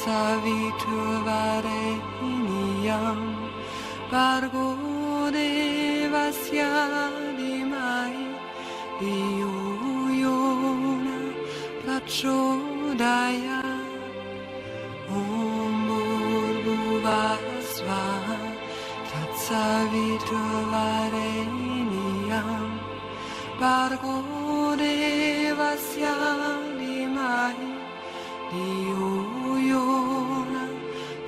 Saviturvarenyam Bargo devasya dimai Diyuyona prachodaya Om Bhurvasva Tatsaviturvarenyam Bargo devasya dimai Diyuyona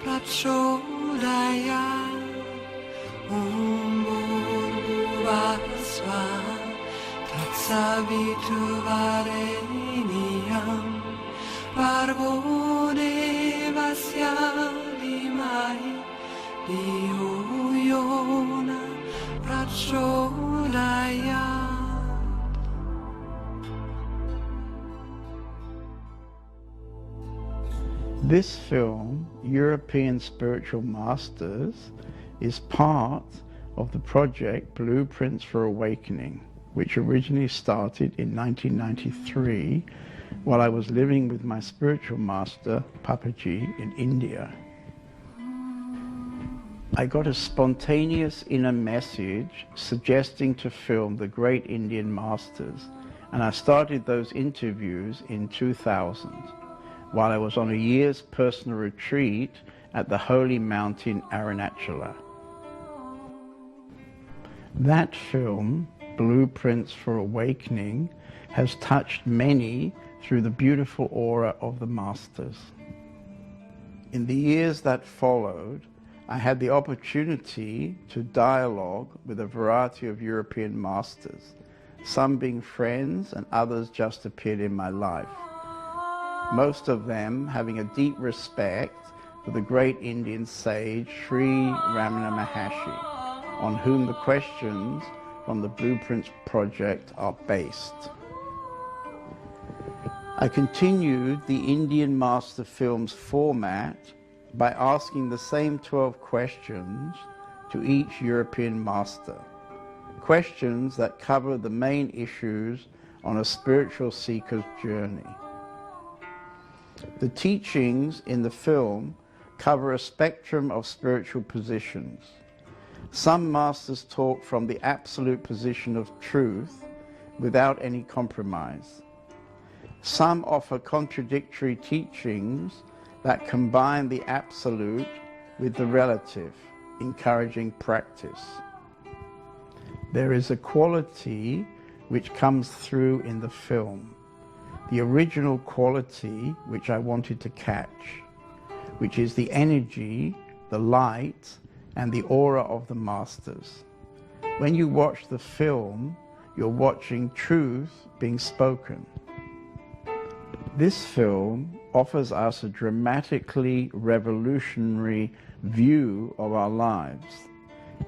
prachodaya Om Bhurvasva Tatsaviturvarenyam Bargo devasya dimai Diyuyona prachodaya. This film, European Spiritual Masters, is part of the project Blueprints for Awakening, which originally started in 1993 while I was living with my spiritual master, Papaji, in India. I got a spontaneous inner message suggesting to film the great Indian masters, and I started those interviews in 2000. While I was on a year's personal retreat at the holy mountain Arunachala. That film, Blueprints for Awakening, has touched many through the beautiful aura of the Masters. In the years that followed, I had the opportunity to dialogue with a variety of European Masters, some being friends and others just appeared in my life. Most of them having a deep respect for the great Indian sage Sri Ramana Maharshi, on whom the questions from the Blueprints project are based. I continued the Indian Master Films format by asking the same 12 questions to each European Master, questions that cover the main issues on a spiritual seeker's journey. The teachings in the film cover a spectrum of spiritual positions. Some masters talk from the absolute position of truth without any compromise. Some offer contradictory teachings that combine the absolute with the relative, encouraging practice. There is a quality which comes through in the film. The original quality which I wanted to catch, which is the energy, the light, and the aura of the Masters. When you watch the film, you're watching truth being spoken. This film offers us a dramatically revolutionary view of our lives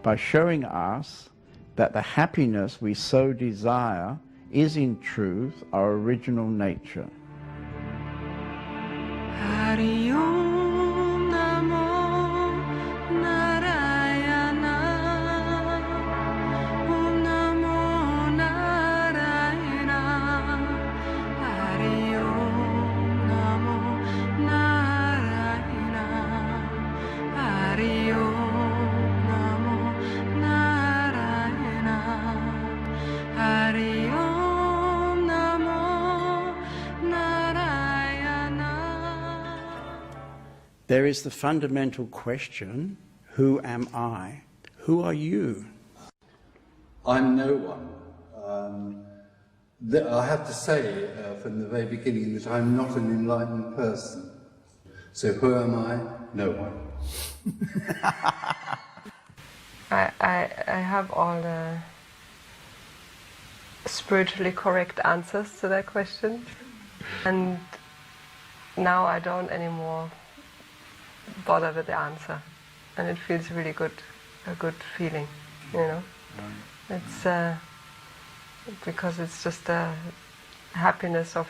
by showing us that the happiness we so desire is in truth our original nature. Hari Om Namo Narayana Om Namo Narayana Hari Om Namo Narayana Hari Om Namo Narayana Hari Om. There is the fundamental question, who am I? Who are you? I'm no one. I have to say from the very beginning that I'm not an enlightened person. So who am I? No one. I have all the spiritually correct answers to that question, and now I don't anymore bother with the answer, and it feels really good, a good feeling, you know. It's because it's just the happiness of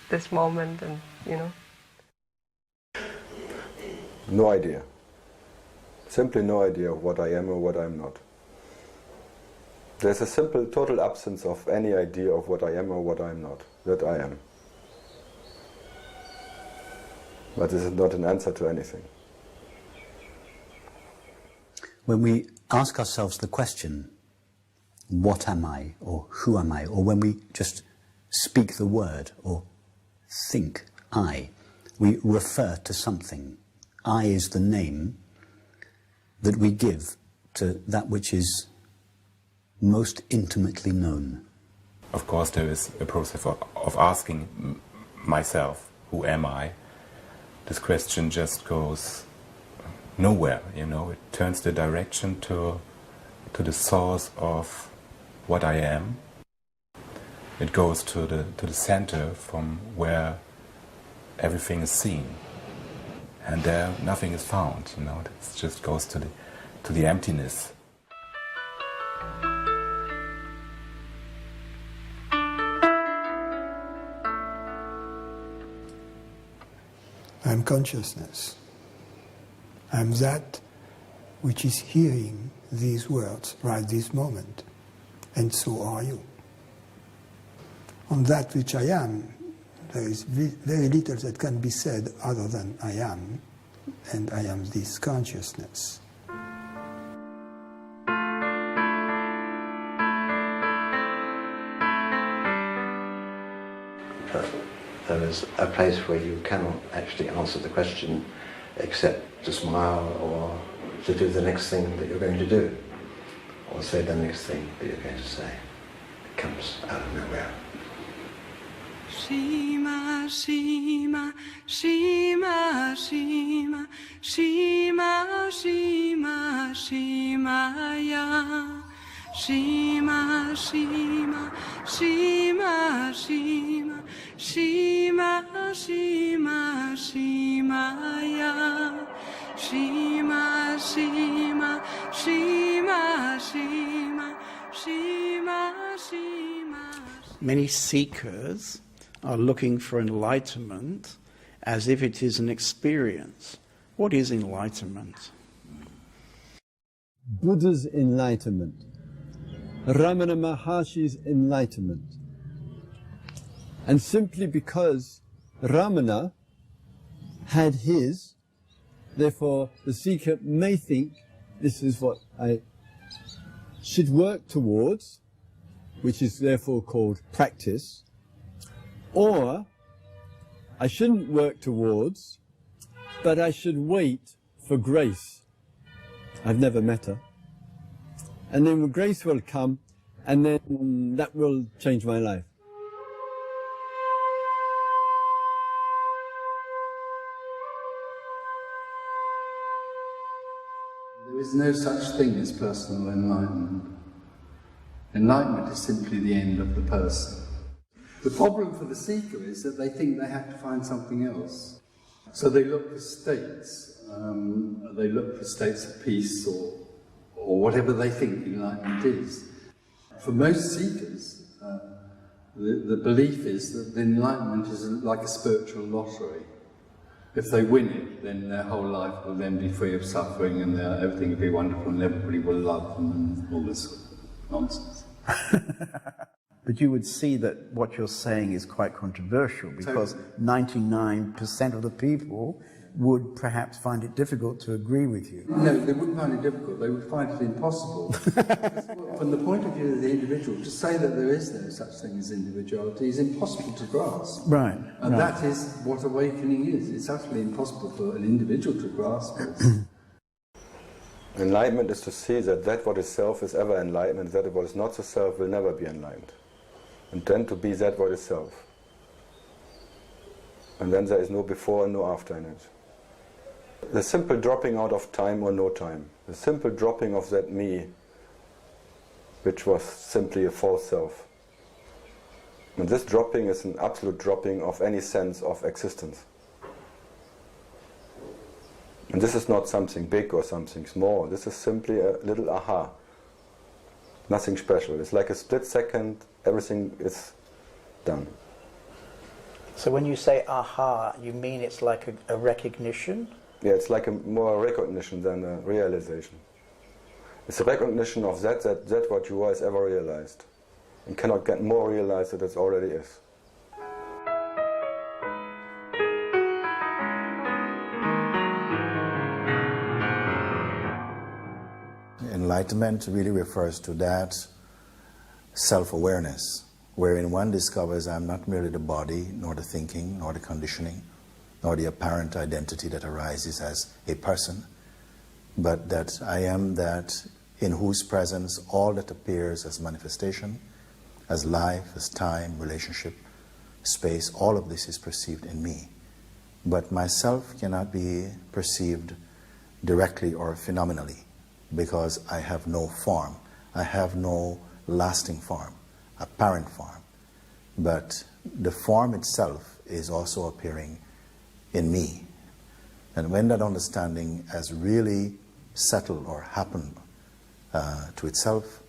this moment, and you know. No idea. Simply no idea of what I am or what I'm not. There's a simple, total absence of any idea of what I am or what I am not. That I am. But this is not an answer to anything. When we ask ourselves the question, what am I, or who am I, or when we just speak the word, or think I, we refer to something. I is the name that we give to that which is most intimately known. Of course, there is a process of asking myself, who am I? This question just goes nowhere, you know. It turns the direction to the source of what I am. It goes to the center from where everything is seen, and there nothing is found, you know. It just goes to the emptiness. I'm consciousness. I'm that which is hearing these words right this moment, and so are you. On that which I am, there is very little that can be said other than I am, and I am this consciousness. There is a place where you cannot actually answer the question except to smile or to do the next thing that you're going to do, or say the next thing that you're going to say. It comes out of nowhere. Shima, Shima, Shima, Shima, Shima, Shima, Shimaya. Shima, Shima, Shima, Shima, Shima, Shima, Shimaya. Shima, Shima, Shima, Shima, Shima, Shima. Many seekers are looking for enlightenment as if it is an experience. What is enlightenment? Buddha's enlightenment, Ramana Maharshi's enlightenment. And simply because Ramana had his, therefore the seeker may think this is what I should work towards, which is therefore called practice, or I shouldn't work towards, but I should wait for grace. I've never met her. And then grace will come, and then that will change my life. There is no such thing as personal enlightenment. Enlightenment is simply the end of the person. The problem for the seeker is that they think they have to find something else. So they look for states. They look for states of peace or whatever they think enlightenment is. For most seekers, the belief is that the enlightenment is like a spiritual lottery. If they win it, then their whole life will then be free of suffering and everything will be wonderful and everybody will love them and all this sort of nonsense. But you would see that what you're saying is quite controversial, because 99% of the people would perhaps find it difficult to agree with you. No, they wouldn't find it difficult, they would find it impossible. From the point of view of the individual, to say that there is no such thing as individuality is impossible to grasp. Right. And that is what awakening is. It's utterly impossible for an individual to grasp it. Enlightenment is to see that what is self is ever enlightened, and that what is not the self will never be enlightened. And then to be that what is self. And then there is no before and no after in it. The simple dropping out of time or no time. The simple dropping of that me, which was simply a false self. And this dropping is an absolute dropping of any sense of existence. And this is not something big or something small. This is simply a little aha. Nothing special. It's like a split second, everything is done. So when you say aha, you mean it's like a recognition? Yeah, it's like more recognition than a realization. It's a recognition of that what you are is ever realized, and cannot get more realized than it already is. Enlightenment really refers to that self-awareness, wherein one discovers I'm not merely the body, nor the thinking, nor the conditioning, nor the apparent identity that arises as a person, but that I am that in whose presence all that appears as manifestation, as life, as time, relationship, space, all of this is perceived in me. But myself cannot be perceived directly or phenomenally, because I have no form. I have no lasting form, apparent form. But the form itself is also appearing in me. And when that understanding has really settled or happened to itself,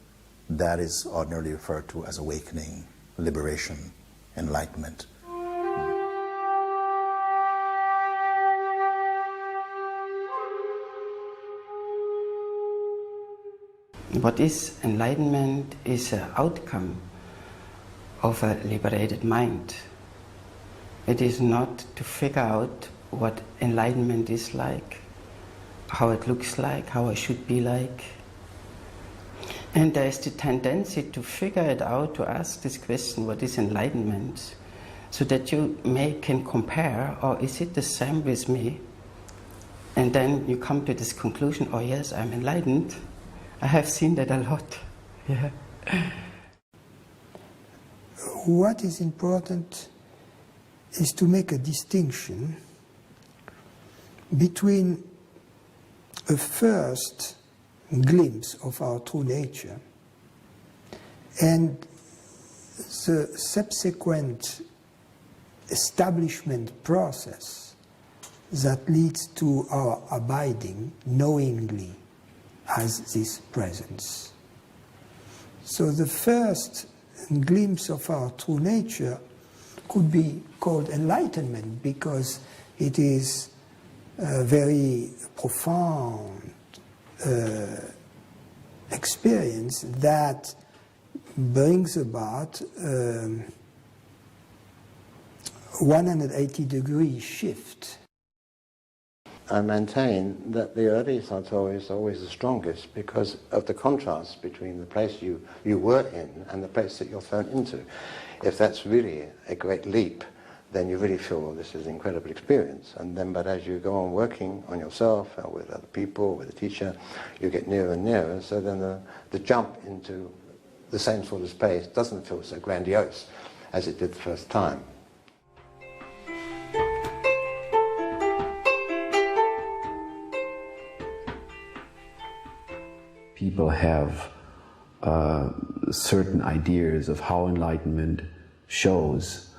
that is ordinarily referred to as awakening, liberation, enlightenment. What is enlightenment is an outcome of a liberated mind. It is not to figure out what enlightenment is like, how it looks like, how I should be like. And there is the tendency to figure it out, to ask this question, what is enlightenment? So that you can compare, or is it the same with me? And then you come to this conclusion, oh yes, I'm enlightened. I have seen that a lot. Yeah. What is important is to make a distinction between a first glimpse of our true nature and the subsequent establishment process that leads to our abiding knowingly as this presence. So the first glimpse of our true nature could be called enlightenment because it is a very profound experience that brings about 180-degree shift. I maintain that the early sato is always the strongest because of the contrast between the place you were in and the place that you're thrown into. If that's really a great leap, then you really feel, well, this is an incredible experience. And then, but as you go on working on yourself or with other people, with a teacher, you get nearer and nearer. So then the jump into the same sort of space doesn't feel so grandiose as it did the first time. People have certain ideas of how enlightenment shows.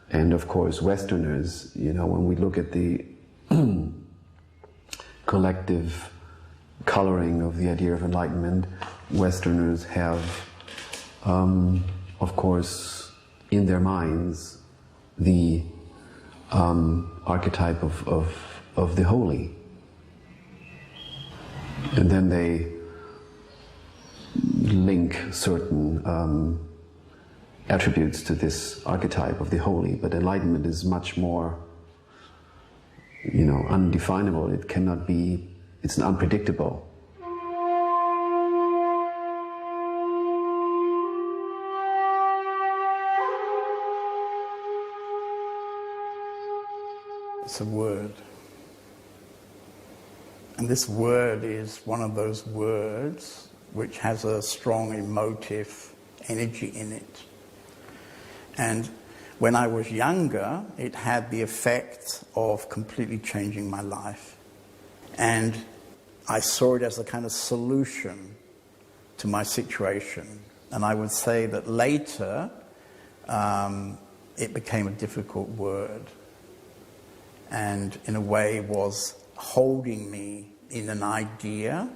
And of course, Westerners, when we look at the collective coloring of the idea of enlightenment, Westerners have, of course, in their minds, the archetype of the holy. And then they link certain attributes to this archetype of the holy, but enlightenment is much more, undefinable. It cannot be, it's unpredictable. It's a word. And this word is one of those words which has a strong emotive energy in it. And when I was younger, it had the effect of completely changing my life. And I saw it as a kind of solution to my situation. And I would say that later, it became a difficult word. And in a way was holding me in an idea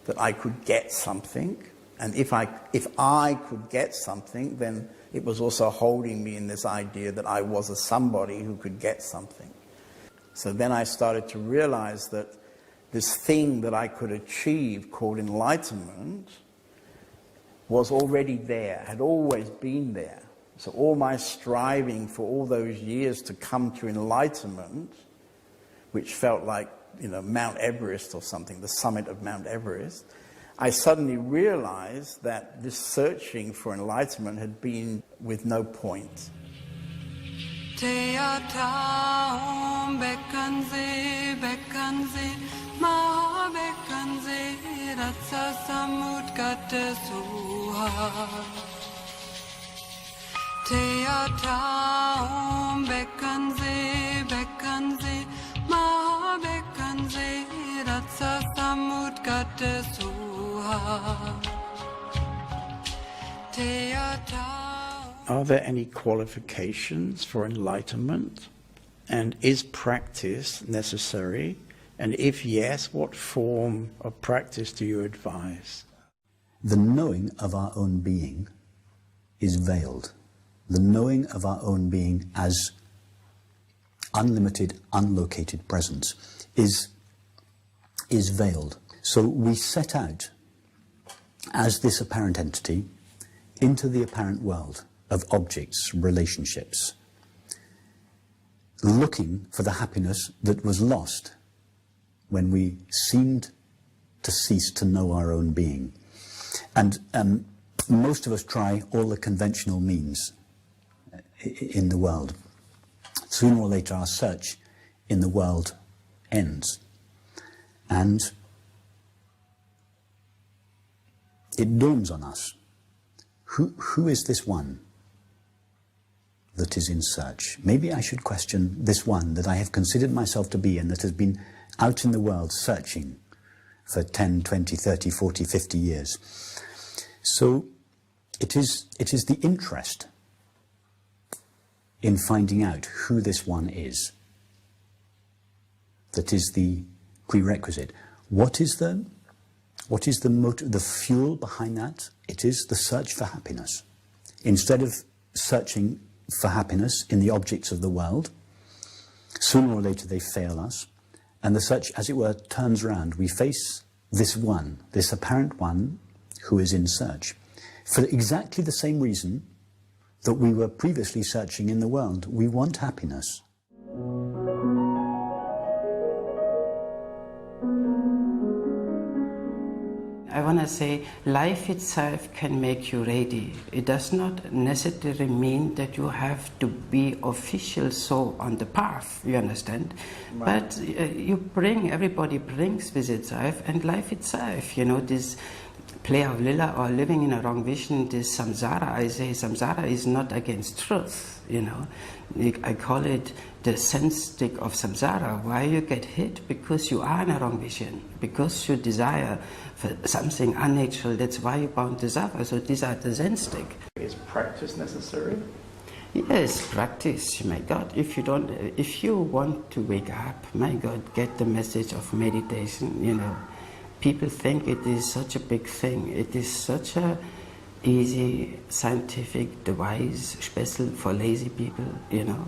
that I could get something. And if I could get something, then it was also holding me in this idea that I was a somebody who could get something. So then I started to realize that this thing that I could achieve called enlightenment was already there, had always been there. So all my striving for all those years to come to enlightenment, which felt like, you know, Mount Everest or something, the summit of Mount Everest, I suddenly realized that this searching for enlightenment had been with no point. Are there any qualifications for enlightenment? And is practice necessary? And if yes, what form of practice do you advise? The knowing of our own being is veiled. The knowing of our own being as unlimited, unlocated presence is veiled. So we set out as this apparent entity into the apparent world of objects, relationships, looking for the happiness that was lost when we seemed to cease to know our own being. And most of us try all the conventional means in the world. Sooner or later our search in the world ends. And it dawns on us, who is this one that is in search? Maybe I should question this one that I have considered myself to be and that has been out in the world searching for 10, 20, 30, 40, 50 years. So it is the interest in finding out who this one is that is the prerequisite. What is the motive, the fuel behind that? It is the search for happiness. Instead of searching for happiness in the objects of the world, sooner or later they fail us, and the search, as it were, turns around. We face this one, this apparent one, who is in search, for exactly the same reason that we were previously searching in the world. We want happiness. I want to say life itself can make you ready. It does not necessarily mean that you have to be official so on the path, you understand? Right. But everybody brings with itself, and life itself, you know, this play of lila or living in a wrong vision, this samsara, I say samsara is not against truth, you know. I call it the sense stick of samsara. Why you get hit? Because you are in a wrong vision, because you desire for something unnatural. That's why you're bound to suffer. So these are the Zen stick. Is practice necessary? Yes, practice. My God, if you want to wake up, my God, get the message of meditation. You know, people think it is such a big thing. It is such a easy scientific device, special for lazy people. You know,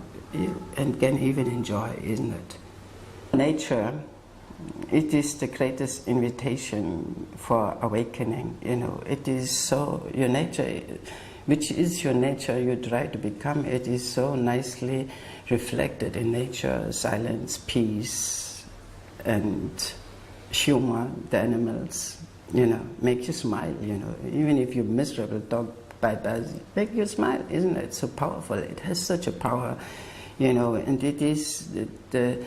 and can even enjoy, isn't it? Nature. It is the greatest invitation for awakening, you know. It is so, your nature, which is your nature you try to become, it is so nicely reflected in nature, silence, peace, and humor, the animals, you know, make you smile, you know. Even if you're miserable, dog bite us, make you smile, isn't it? So powerful, it has such a power. You know, and it is the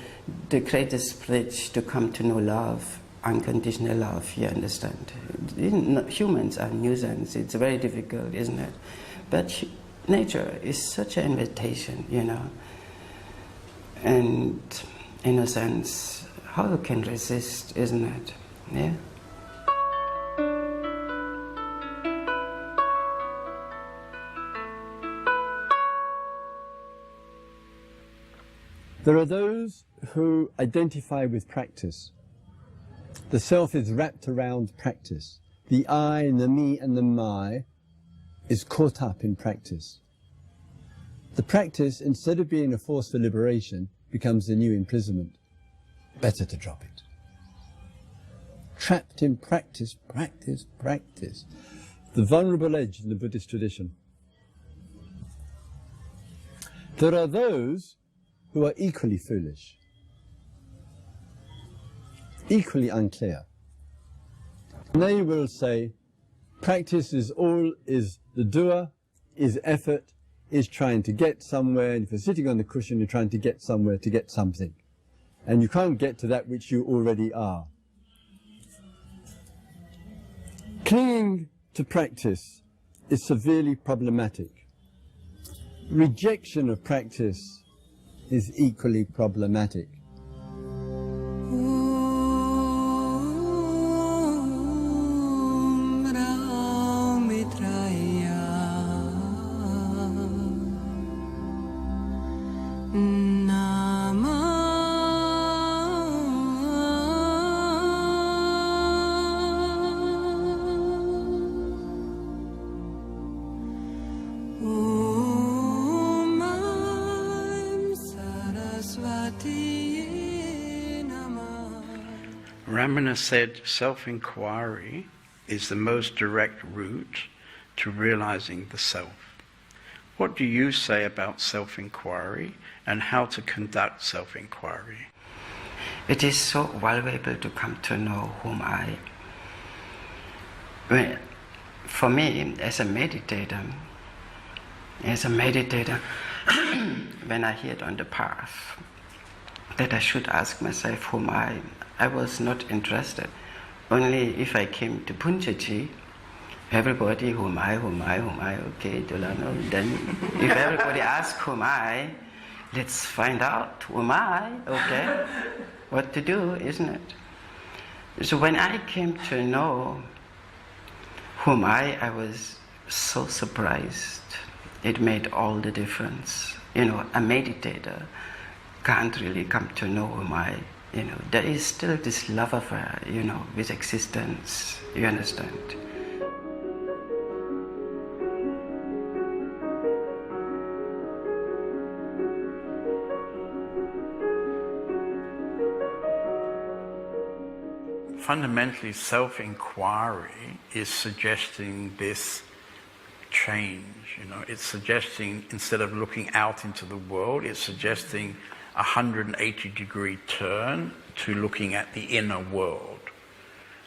greatest bridge to come to know love, unconditional love, you understand. Humans are nuisance, it's very difficult, isn't it? But nature is such an invitation, you know. And in a sense, how you can resist, isn't it? Yeah? There are those who identify with practice. The self is wrapped around practice. The I and the me and the my is caught up in practice. The practice, instead of being a force for liberation, becomes the new imprisonment. Better to drop it. trapped in practice, practice, practice. The vulnerable edge in the Buddhist tradition. There are those who are equally foolish, equally unclear. And they will say, practice is the doer, is effort, is trying to get somewhere, and if you're sitting on the cushion, you're trying to get somewhere to get something. And you can't get to that which you already are. Clinging to practice is severely problematic. Rejection of practice is equally problematic. Ramana said self-inquiry is the most direct route to realizing the self. What do you say about self-inquiry and how to conduct self-inquiry? It is so valuable to come to know whom I am. For me, as a meditator, when I hear it on the path, that I should ask myself whom I was not interested. Only if I came to Punjaji, everybody whom I, okay, then if everybody asks whom I, let's find out whom I, okay, what to do, isn't it? So when I came to know whom I was so surprised. It made all the difference. A meditator can't really come to know whom I, there is still this love affair, with existence, you understand? Fundamentally, self-inquiry is suggesting this change. It's suggesting, instead of looking out into the world, it's suggesting a 180-degree turn to looking at the inner world.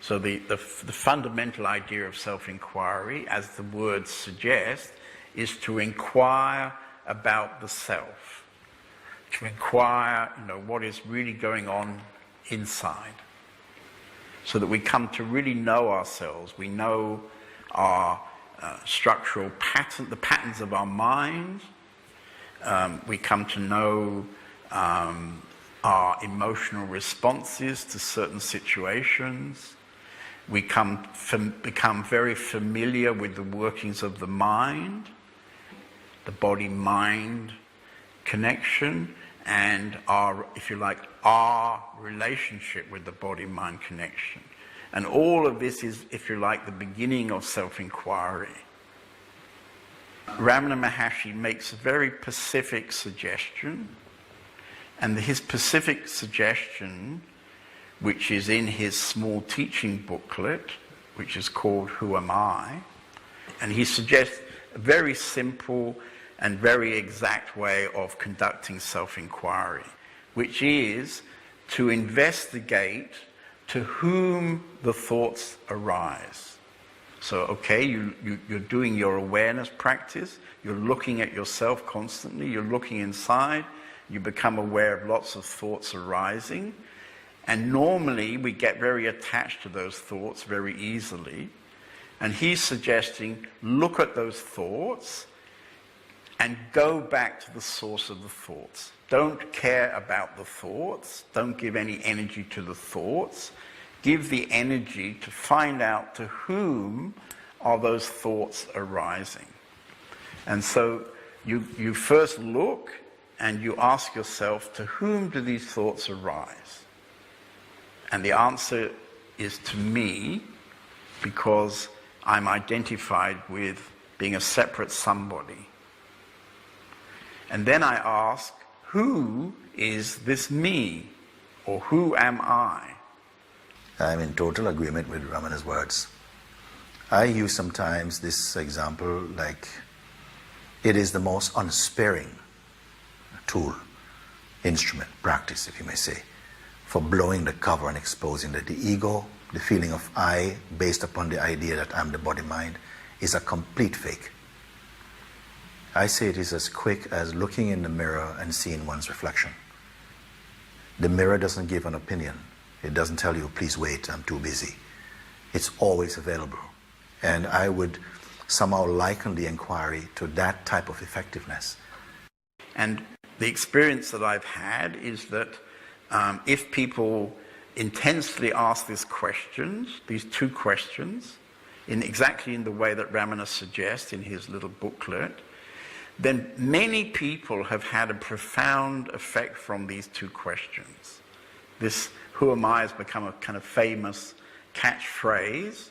So the fundamental idea of self-inquiry, as the word suggests, is to inquire about the self, to inquire, what is really going on inside, so that we come to really know ourselves. We know our structural pattern, the patterns of our mind. We come to know our emotional responses to certain situations. We become very familiar with the workings of the mind, the body-mind connection, and our, if you like, our relationship with the body-mind connection. And all of this is, if you like, the beginning of self-inquiry. Ramana Maharshi makes a very specific suggestion, and his specific suggestion, which is in his small teaching booklet, which is called Who Am I? And he suggests a very simple and very exact way of conducting self-inquiry, which is to investigate to whom the thoughts arise. So, okay, you're doing your awareness practice, you're looking at yourself constantly, you're looking inside, you become aware of lots of thoughts arising, and normally we get very attached to those thoughts very easily. And he's suggesting, look at those thoughts and go back to the source of the thoughts. Don't care about the thoughts. Don't give any energy to the thoughts. Give the energy to find out to whom are those thoughts arising. And so you first look and you ask yourself, to whom do these thoughts arise? And the answer is to me, because I'm identified with being a separate somebody. And then I ask, who is this me? Or who am I? I'm in total agreement with Ramana's words. I use sometimes this example like it is the most unsparing tool, instrument, practice, if you may say, for blowing the cover and exposing that the ego, the feeling of I, based upon the idea that I'm the body-mind, is a complete fake. I say it is as quick as looking in the mirror and seeing one's reflection. The mirror doesn't give an opinion. It doesn't tell you, please wait, I'm too busy. It's always available. And I would somehow liken the inquiry to that type of effectiveness. And the experience that I've had is that if people intensely ask these questions, these two questions, exactly in the way that Ramana suggests in his little booklet, then many people have had a profound effect from these two questions. This "who am I" has become a kind of famous catchphrase,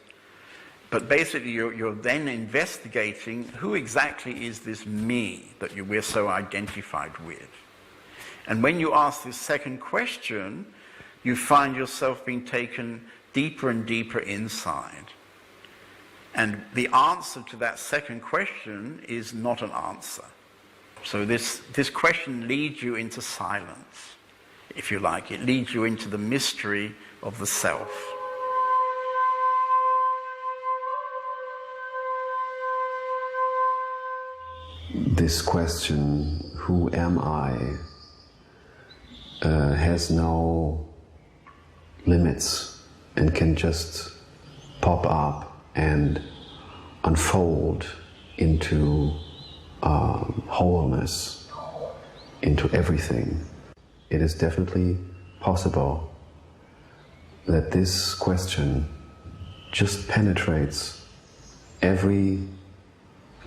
but basically you're then investigating who exactly is this me that we're so identified with. And when you ask this second question, you find yourself being taken deeper and deeper inside. And the answer to that second question is not an answer. So this question leads you into silence, if you like. It leads you into the mystery of the self. This question, who am I, has no limits and can just pop up and unfold into wholeness, into everything. It is definitely possible that this question just penetrates every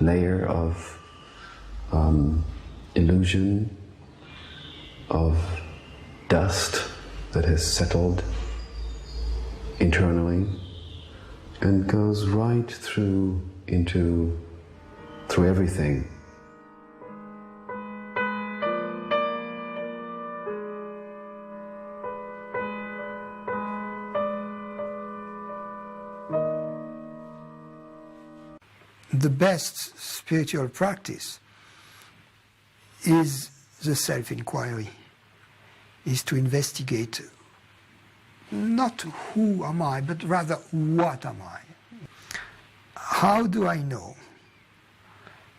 layer of illusion, of dust that has settled internally, and goes right through everything. The best spiritual practice is the self-inquiry, is to investigate not who am I, but rather what am I? How do I know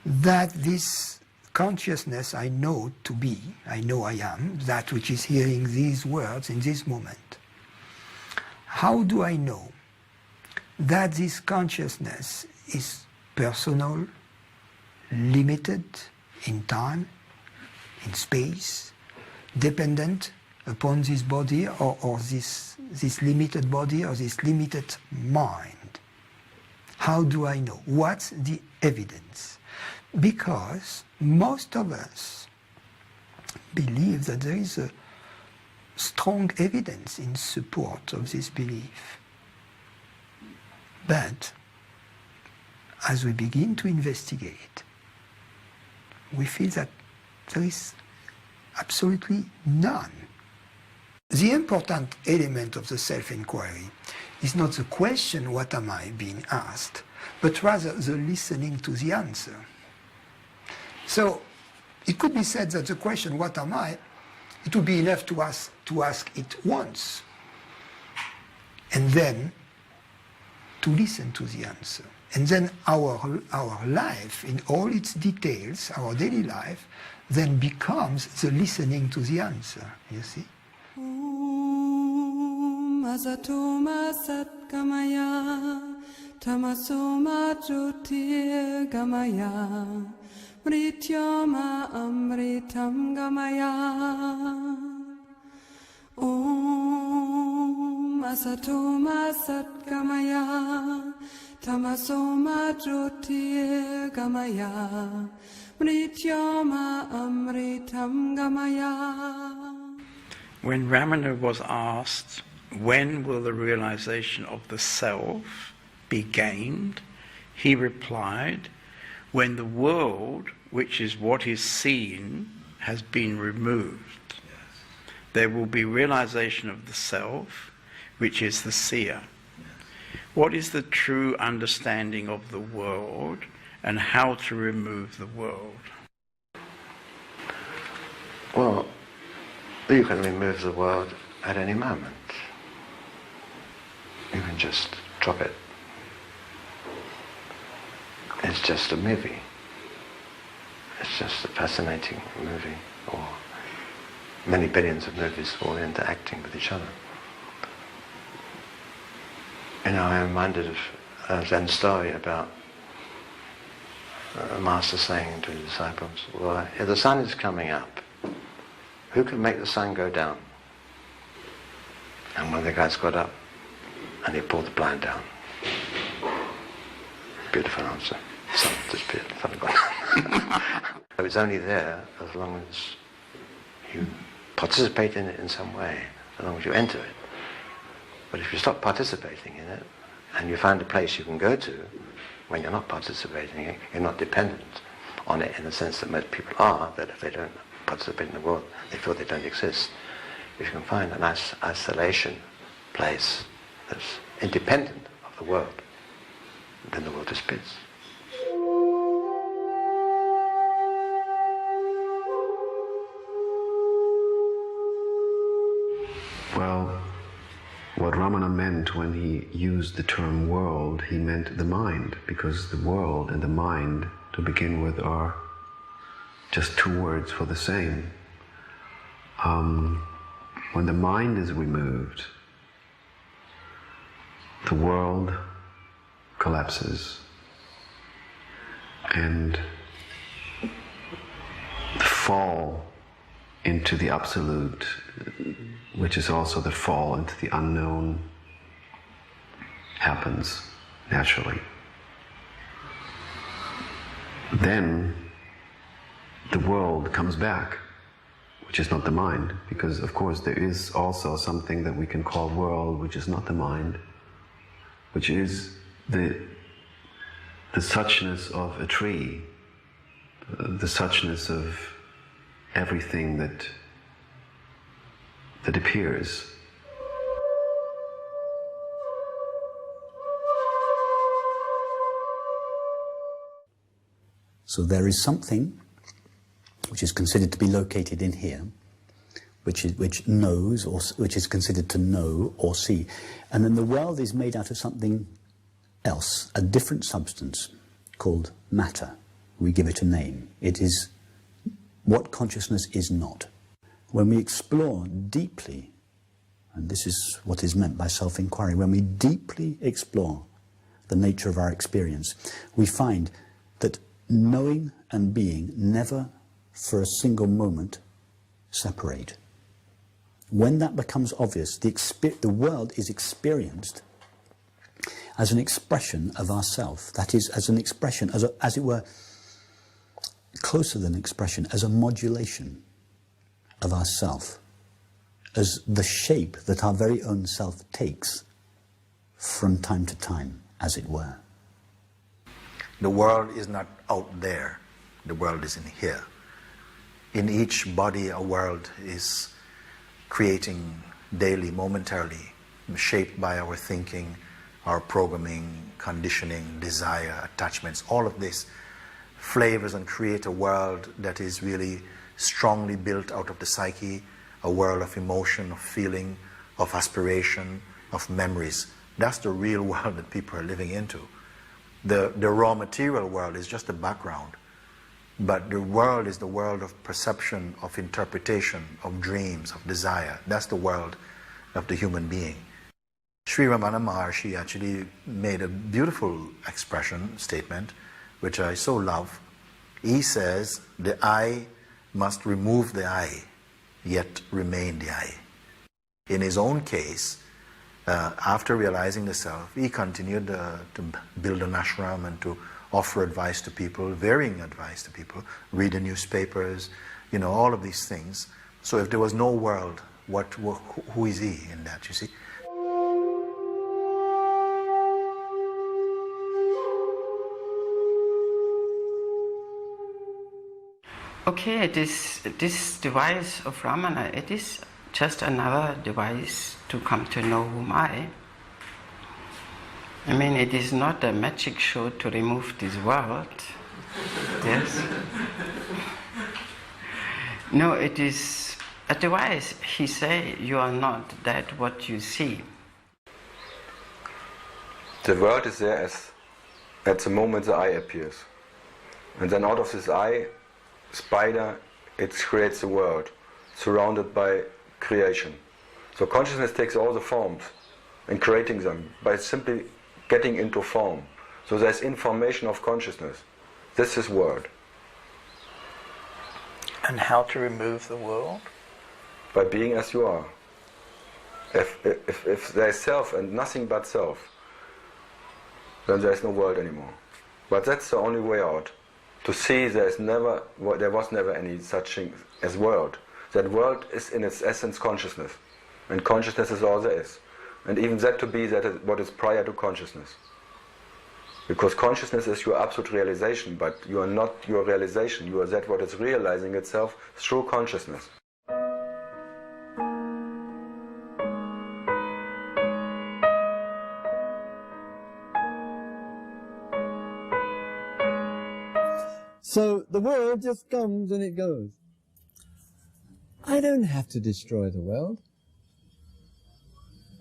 that this consciousness I know to be, I know I am, that which is hearing these words in this moment? How do I know that this consciousness is personal, limited in time, in space, dependent upon this body or this limited body or this limited mind? How do I know? What's the evidence? Because most of us believe that there is a strong evidence in support of this belief. But as we begin to investigate, we feel that there is absolutely none. The important element of the self-inquiry is not the question, what am I, being asked, but rather the listening to the answer. So it could be said that the question, what am I, it would be enough to ask it once, and then to listen to the answer. And then our life, in all its details, our daily life, then becomes the listening to the answer, you see? Asatoma Satgamaya, Tamasoma Jyotir Gamaya, Mrityoma Amritam Gamaya. Om Asatoma Satgamaya, Tamasoma Jyotir Gamaya, Mrityoma Amritam Gamaya. When Ramana was asked, when will the realization of the self be gained, he replied, when the world, which is what is seen, has been removed. There will be realization of the self which is the seer. What is the true understanding of the world and how to remove the world? Well, you can remove the world at any moment. You can just drop it. It's just a movie. It's just a fascinating movie, or many billions of movies all interacting with each other. You know, I'm reminded of a Zen story about a master saying to his disciples, well, if the sun is coming up, who can make the sun go down? And one of the guys got up and he pulled the blind down. Beautiful answer. Sun disappeared, sun gone. It was only there as long as you participate in it in some way, as long as you enter it. But if you stop participating in it, and you find a place you can go to when you're not participating in it, you're not dependent on it in the sense that most people are, that if they don't participate in the world, they feel they don't exist. If you can find a nice isolation place that's independent of the world, then the world disappears. Well, what Ramana meant when he used the term world, he meant the mind, because the world and the mind, to begin with, are just two words for the same. When the mind is removed, the world collapses, and the fall into the absolute, which is also the fall into the unknown, happens naturally. Then the world comes back, which is not the mind, because of course there is also something that we can call world, which is not the mind, which is the suchness of a tree, the suchness of everything that appears. So there is something which is considered to be located in here, which knows, or which is considered to know or see, and then the world is made out of something else, a different substance called matter. We give it a name. It is what consciousness is not. When we explore deeply, and this is what is meant by self-inquiry, when we deeply explore the nature of our experience, we find that knowing and being never for a single moment separate. When that becomes obvious, the world is experienced as an expression of ourself. That is, as an expression, as it were, closer than expression, as a modulation of ourself, as the shape that our very own self takes from time to time, as it were. The world is not out there. The world is in here. In each body, a world is creating daily, momentarily, shaped by our thinking, our programming, conditioning, desire, attachments. All of this flavors and create a world that is really strongly built out of the psyche, a world of emotion, of feeling, of aspiration, of memories. That's the real world that people are living into. The raw material world is just a background, but the world is the world of perception, of interpretation, of dreams, of desire. That's the world of the human being. Sri Ramana Maharshi actually made a beautiful statement, which I so love. He says, the I must remove the I, yet remain the I. In his own case, after realizing the self, he continued to build an ashram and to offer advice to people, varying advice to people, read the newspapers, all of these things. So if there was no world, who is he in that, you see? Okay, this device of Ramana, it is just another device to come to know whom I mean, it is not a magic show to remove this world. Yes? No, it is a device. He say, you are not that what you see. The world is there as at the moment the eye appears. And then out of this eye, spider, it creates the world, surrounded by creation. So consciousness takes all the forms and creating them by simply getting into form. So there's information of consciousness. This is world. And how to remove the world? By being as you are. If there is self and nothing but self, then there is no world anymore. But that's the only way out. To see there was never any such thing as world. That world is in its essence consciousness. And consciousness is all there is. And even that to be that is what is prior to consciousness. Because consciousness is your absolute realization, but you are not your realization. You are that what is realizing itself through consciousness. So the world just comes and it goes. I don't have to destroy the world.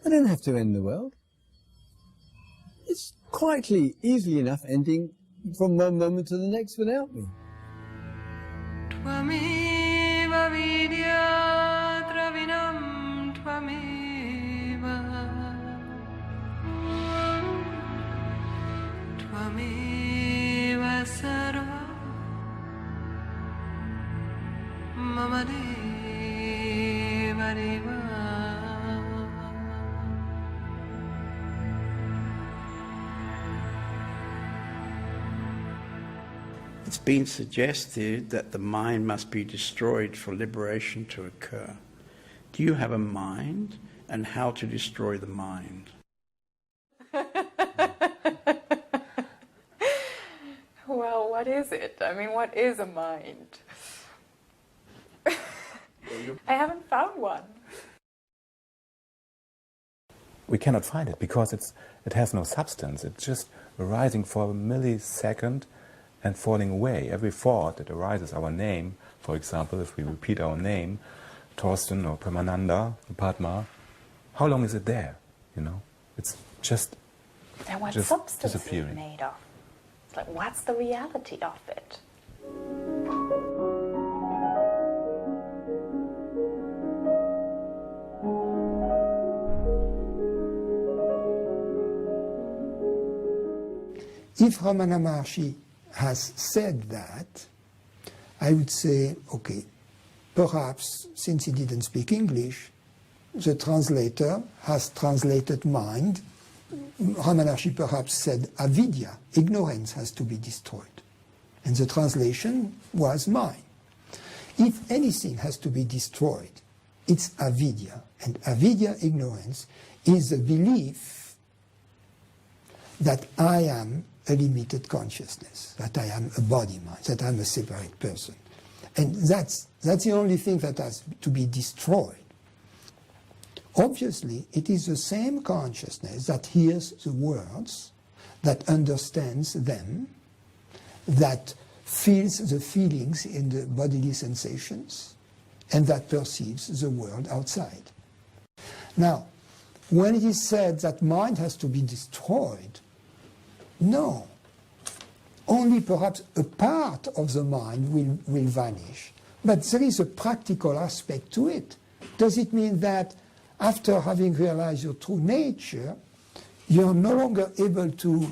I don't have to end the world. It's quite easily enough ending from one moment to the next without me. Tvameva vidya dravinam tvameva Tvameva sarva mama deva deva It's been suggested that the mind must be destroyed for liberation to occur. Do you have a mind, and how to destroy the mind? Well, what is it? I mean, what is a mind? I haven't found one. We cannot find it because it has no substance. It's just arising for a millisecond and falling away. Every thought that arises, our name, for example, if we repeat our name, Torsten or Pramananda, Padma, how long is it there? You know, it's just And what just substance is it disappearing. made of? It's like, what's the reality of it? If Ramana Maharshi has said that, I would say, okay, perhaps since he didn't speak English, the translator has translated mind. Ramana Maharshi perhaps said avidya, ignorance has to be destroyed. And the translation was mind. If anything has to be destroyed, it's avidya. And avidya, ignorance, is a belief that I am a limited consciousness, that I am a body mind, that I'm a separate person. And that's the only thing that has to be destroyed. Obviously, it is the same consciousness that hears the words, that understands them, that feels the feelings in the bodily sensations, and that perceives the world outside. Now, when it is said that mind has to be destroyed, no. Only perhaps a part of the mind will vanish. But there is a practical aspect to it. Does it mean that after having realized your true nature, you are no longer able to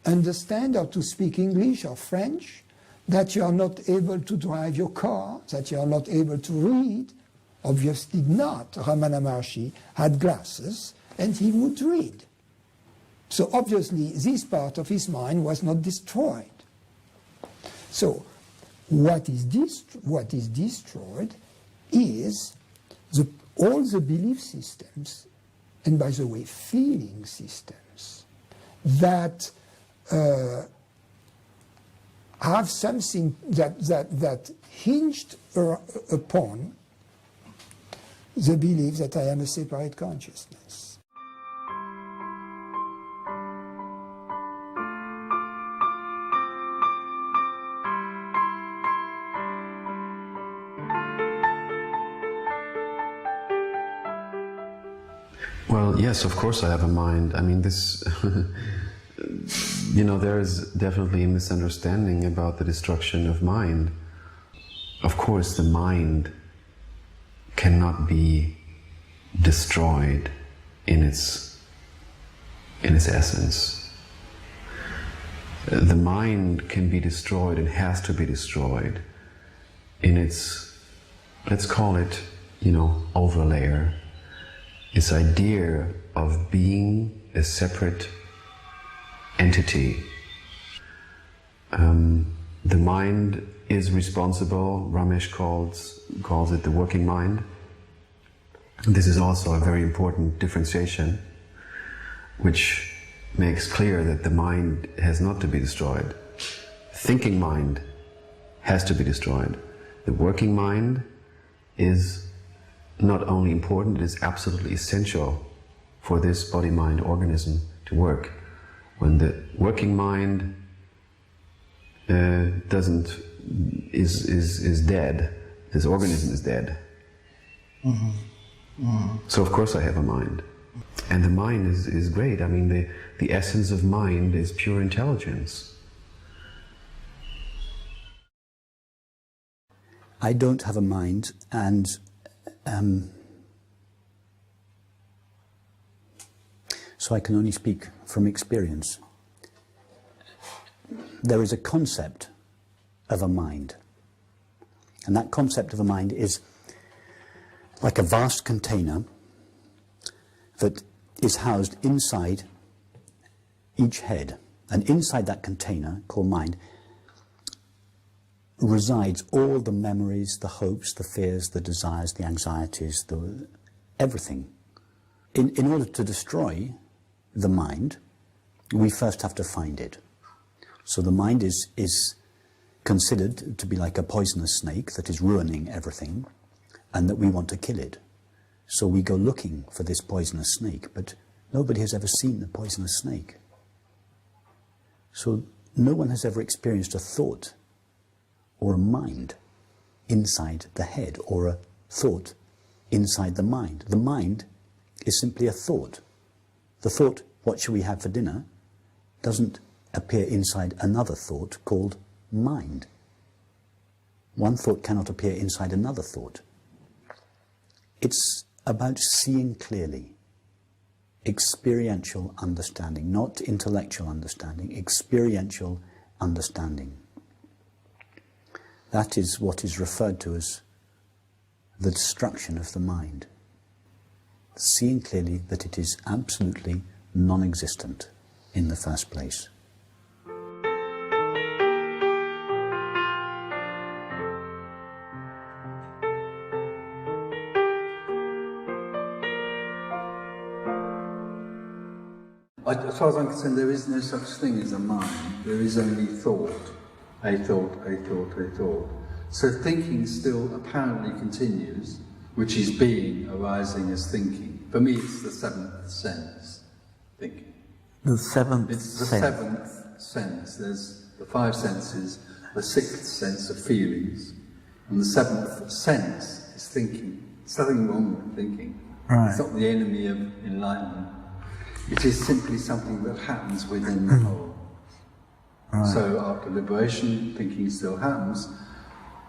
understand or to speak English or French, that you are not able to drive your car, that you are not able to read? Obviously not. Ramana Maharshi had glasses and he would read. So obviously this part of his mind was not destroyed. So what is destroyed is all the belief systems, and by the way, feeling systems, that have something that hinged upon the belief that I am a separate consciousness. Well, yes, of course I have a mind. I mean, this, you know, there is definitely a misunderstanding about the destruction of mind. Of course, the mind cannot be destroyed in its essence. The mind can be destroyed and has to be destroyed in its, let's call it, you know, overlayer. This idea of being a separate entity. The mind is responsible, Ramesh calls it the working mind. This is also a very important differentiation, which makes clear that the mind has not to be destroyed. Thinking mind has to be destroyed. The working mind is not only important, it is absolutely essential for this body-mind organism to work. When the working mind is dead, this organism is dead. So of course I have a mind. And the mind is great. I mean, the essence of mind is pure intelligence. I don't have a mind, and so I can only speak from experience. There is a concept of a mind, and that concept of a mind is like a vast container that is housed inside each head, and inside that container called mind resides all the memories, the hopes, the fears, the desires, the anxieties, everything. In order to destroy the mind, we first have to find it. So the mind is considered to be like a poisonous snake that is ruining everything, and that we want to kill it. So we go looking for this poisonous snake, but nobody has ever seen the poisonous snake. So no one has ever experienced a thought or a mind inside the head, or a thought inside the mind. The mind is simply a thought. The thought, what shall we have for dinner, doesn't appear inside another thought called mind. One thought cannot appear inside another thought. It's about seeing clearly, experiential understanding, not intellectual understanding, experiential understanding. That is what is referred to as the destruction of the mind. Seeing clearly that it is absolutely non-existent in the first place. As far as I'm concerned, there is no such thing as a mind. There is only thought. A thought, a thought, a thought. So thinking still apparently continues, which is being arising as thinking. For me, it's the seventh sense, thinking. The seventh sense? It's the seventh sense. There's the five senses, the sixth sense of feelings, and the seventh sense is thinking. There's nothing wrong with thinking. Right. It's not the enemy of enlightenment. It is simply something that happens within the whole. Right. So after liberation, thinking still happens.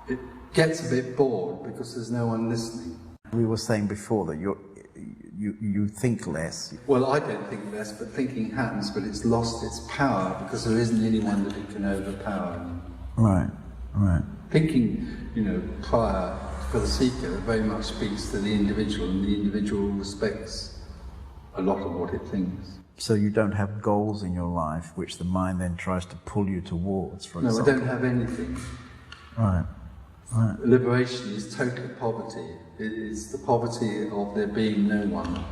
It gets a bit bored because there's no one listening. We were saying before that you think less. Well, I don't think less, but thinking happens, but it's lost its power because there isn't anyone that it can overpower anymore. Right, right. Thinking, prior for the seeker, very much speaks to the individual, and the individual respects a lot of what it thinks. So you don't have goals in your life which the mind then tries to pull you towards, for example? No, I don't have anything. Right, right. Liberation is total poverty. It is the poverty of there being no one.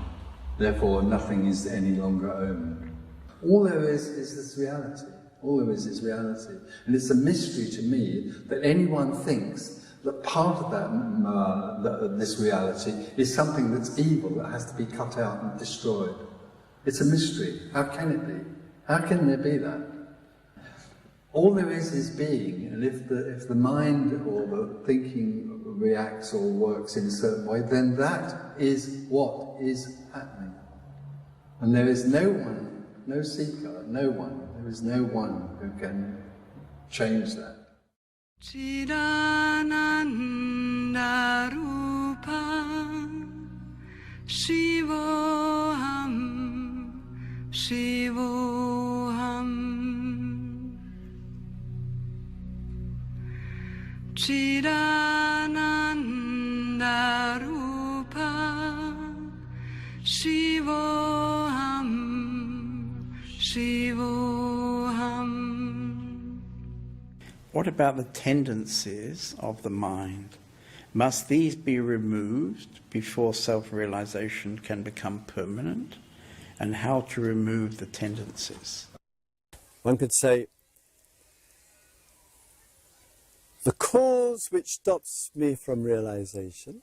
Therefore, nothing is any longer owned. All there is this reality. All there is reality. And it's a mystery to me that anyone thinks that part of that, this reality is something that's evil, that has to be cut out and destroyed. It's a mystery. How can it be? How can there be that? All there is being, and if the mind or the thinking reacts or works in a certain way, then that is what is happening. And there is no one, no seeker, no one, there is no one who can change that. Chidananda Rupa Shivoham Shivoham Chidananda Rupa Shivoham Shivoham. What about the tendencies of the mind? Must these be removed before self-realization can become permanent? And how to remove the tendencies? One could say, the cause which stops me from realization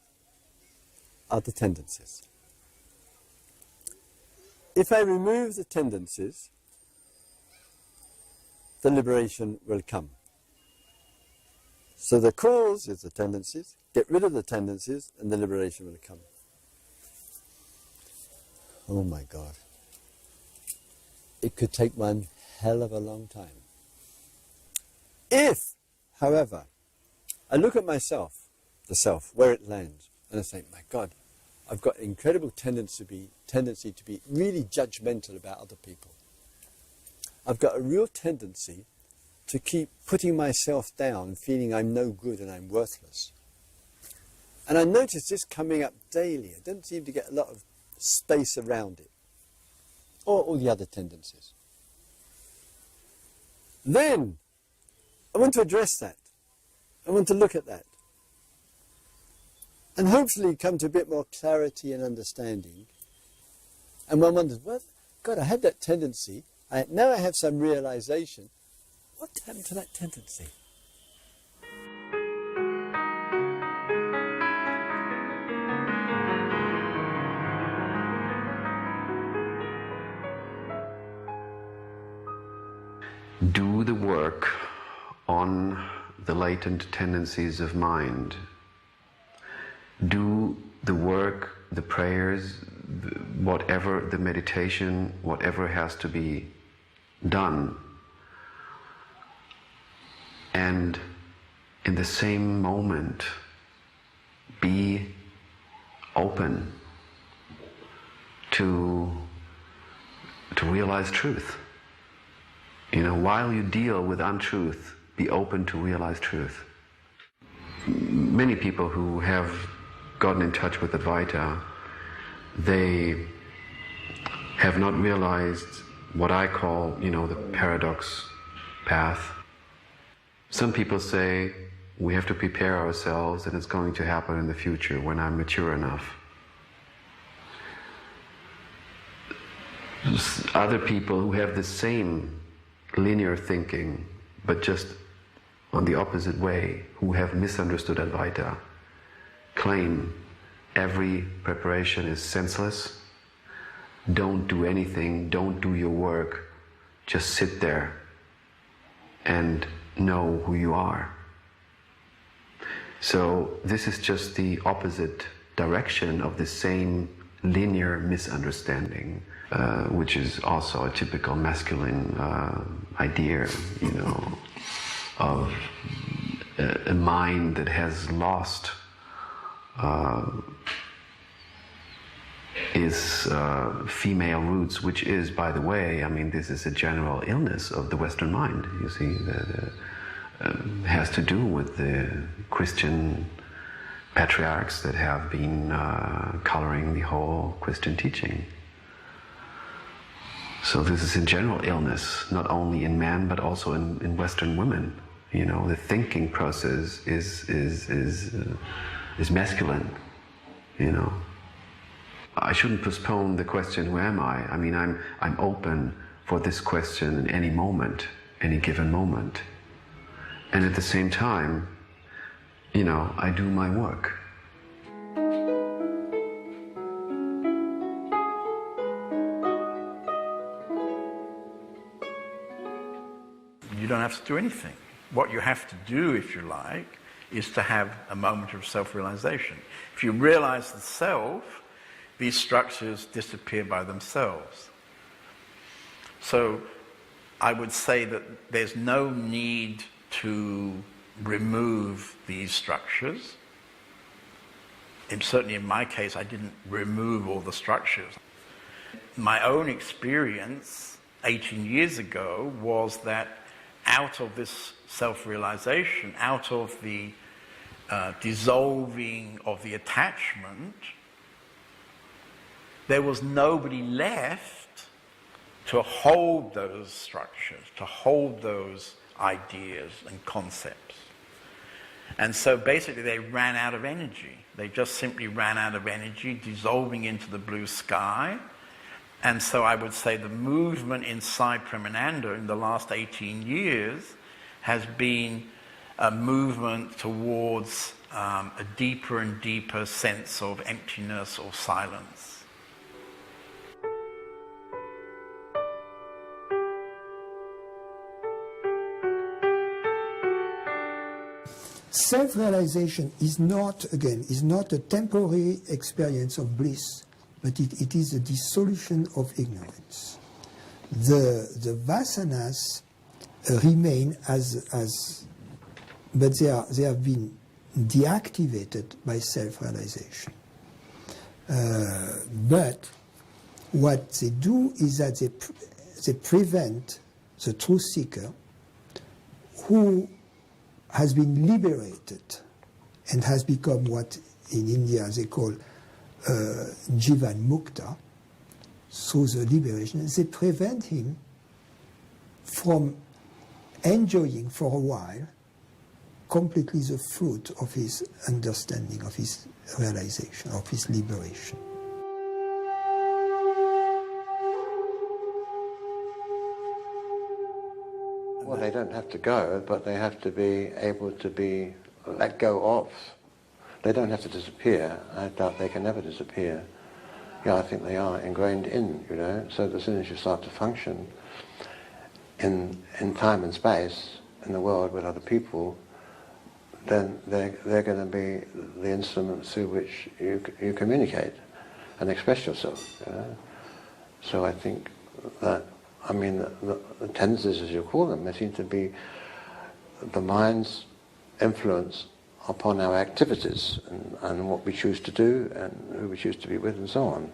are the tendencies. If I remove the tendencies, the liberation will come. So the cause is the tendencies, get rid of the tendencies, and the liberation will come. Oh my God. It could take one hell of a long time. If, however, I look at myself, the self, where it lands, and I think, my God, I've got an incredible tendency to be really judgmental about other people. I've got a real tendency to keep putting myself down, feeling I'm no good and I'm worthless. And I notice this coming up daily. I don't seem to get a lot of space around it, or all the other tendencies. Then, I want to address that. I want to look at that. And hopefully come to a bit more clarity and understanding. And one wonders, well, God, I had that tendency. Now I have some realization. What happened to that tendency? Do the work on the latent tendencies of mind. Do the work, the prayers, whatever the meditation, whatever has to be done. And in the same moment, be open to realize truth. You know, while you deal with untruth, be open to realize truth. Many people who have gotten in touch with Advaita, they have not realized what I call, the paradox path. Some people say we have to prepare ourselves and it's going to happen in the future when I'm mature enough. Other people who have the same linear thinking, but just on the opposite way, who have misunderstood Advaita, claim every preparation is senseless, don't do anything, don't do your work, just sit there and know who you are. So this is just the opposite direction of the same linear misunderstanding, which is also a typical masculine idea, of a mind that has lost its female roots, which is, by the way, this is a general illness of the Western mind. You see, that has to do with the Christian patriarchs that have been coloring the whole Christian teaching. So this is a general illness, not only in men, but also in Western women. The thinking process is masculine. I shouldn't postpone the question, who am I? I'm open for this question in any moment, any given moment. And at the same time, you know, I do my work. You don't have to do anything. What you have to do, if you like, is to have a moment of self-realization. If you realize the self, these structures disappear by themselves. So I would say that there's no need to remove these structures. And certainly in my case, I didn't remove all the structures. My own experience 18 years ago was that out of this self-realization, out of the dissolving of the attachment, there was nobody left to hold those structures, to hold those ideas and concepts. And so basically they ran out of energy. They just simply ran out of energy, dissolving into the blue sky. And so I would say the movement inside Premananda in the last 18 years has been a movement towards a deeper and deeper sense of emptiness or silence. Self-realization is not a temporary experience of bliss, but it is a dissolution of ignorance. The vasanas remain but they have been deactivated by self-realization. But what they do is that they prevent the truth seeker, who has been liberated and has become what in India they call Jivan Mukta, through the liberation. They prevent him from enjoying for a while completely the fruit of his understanding, of his realization, of his liberation. Well, they don't have to go, but they have to be able to be let go of. They don't have to disappear. I doubt they can never disappear. Yeah, I think they are ingrained in, you know, so that as soon as you start to function in time and space, in the world with other people, then they're going to be the instruments through which you communicate and express yourself, you know. So I think that, I mean, the tendencies, as you call them, they seem to be the mind's influence upon our activities and what we choose to do and who we choose to be with and so on.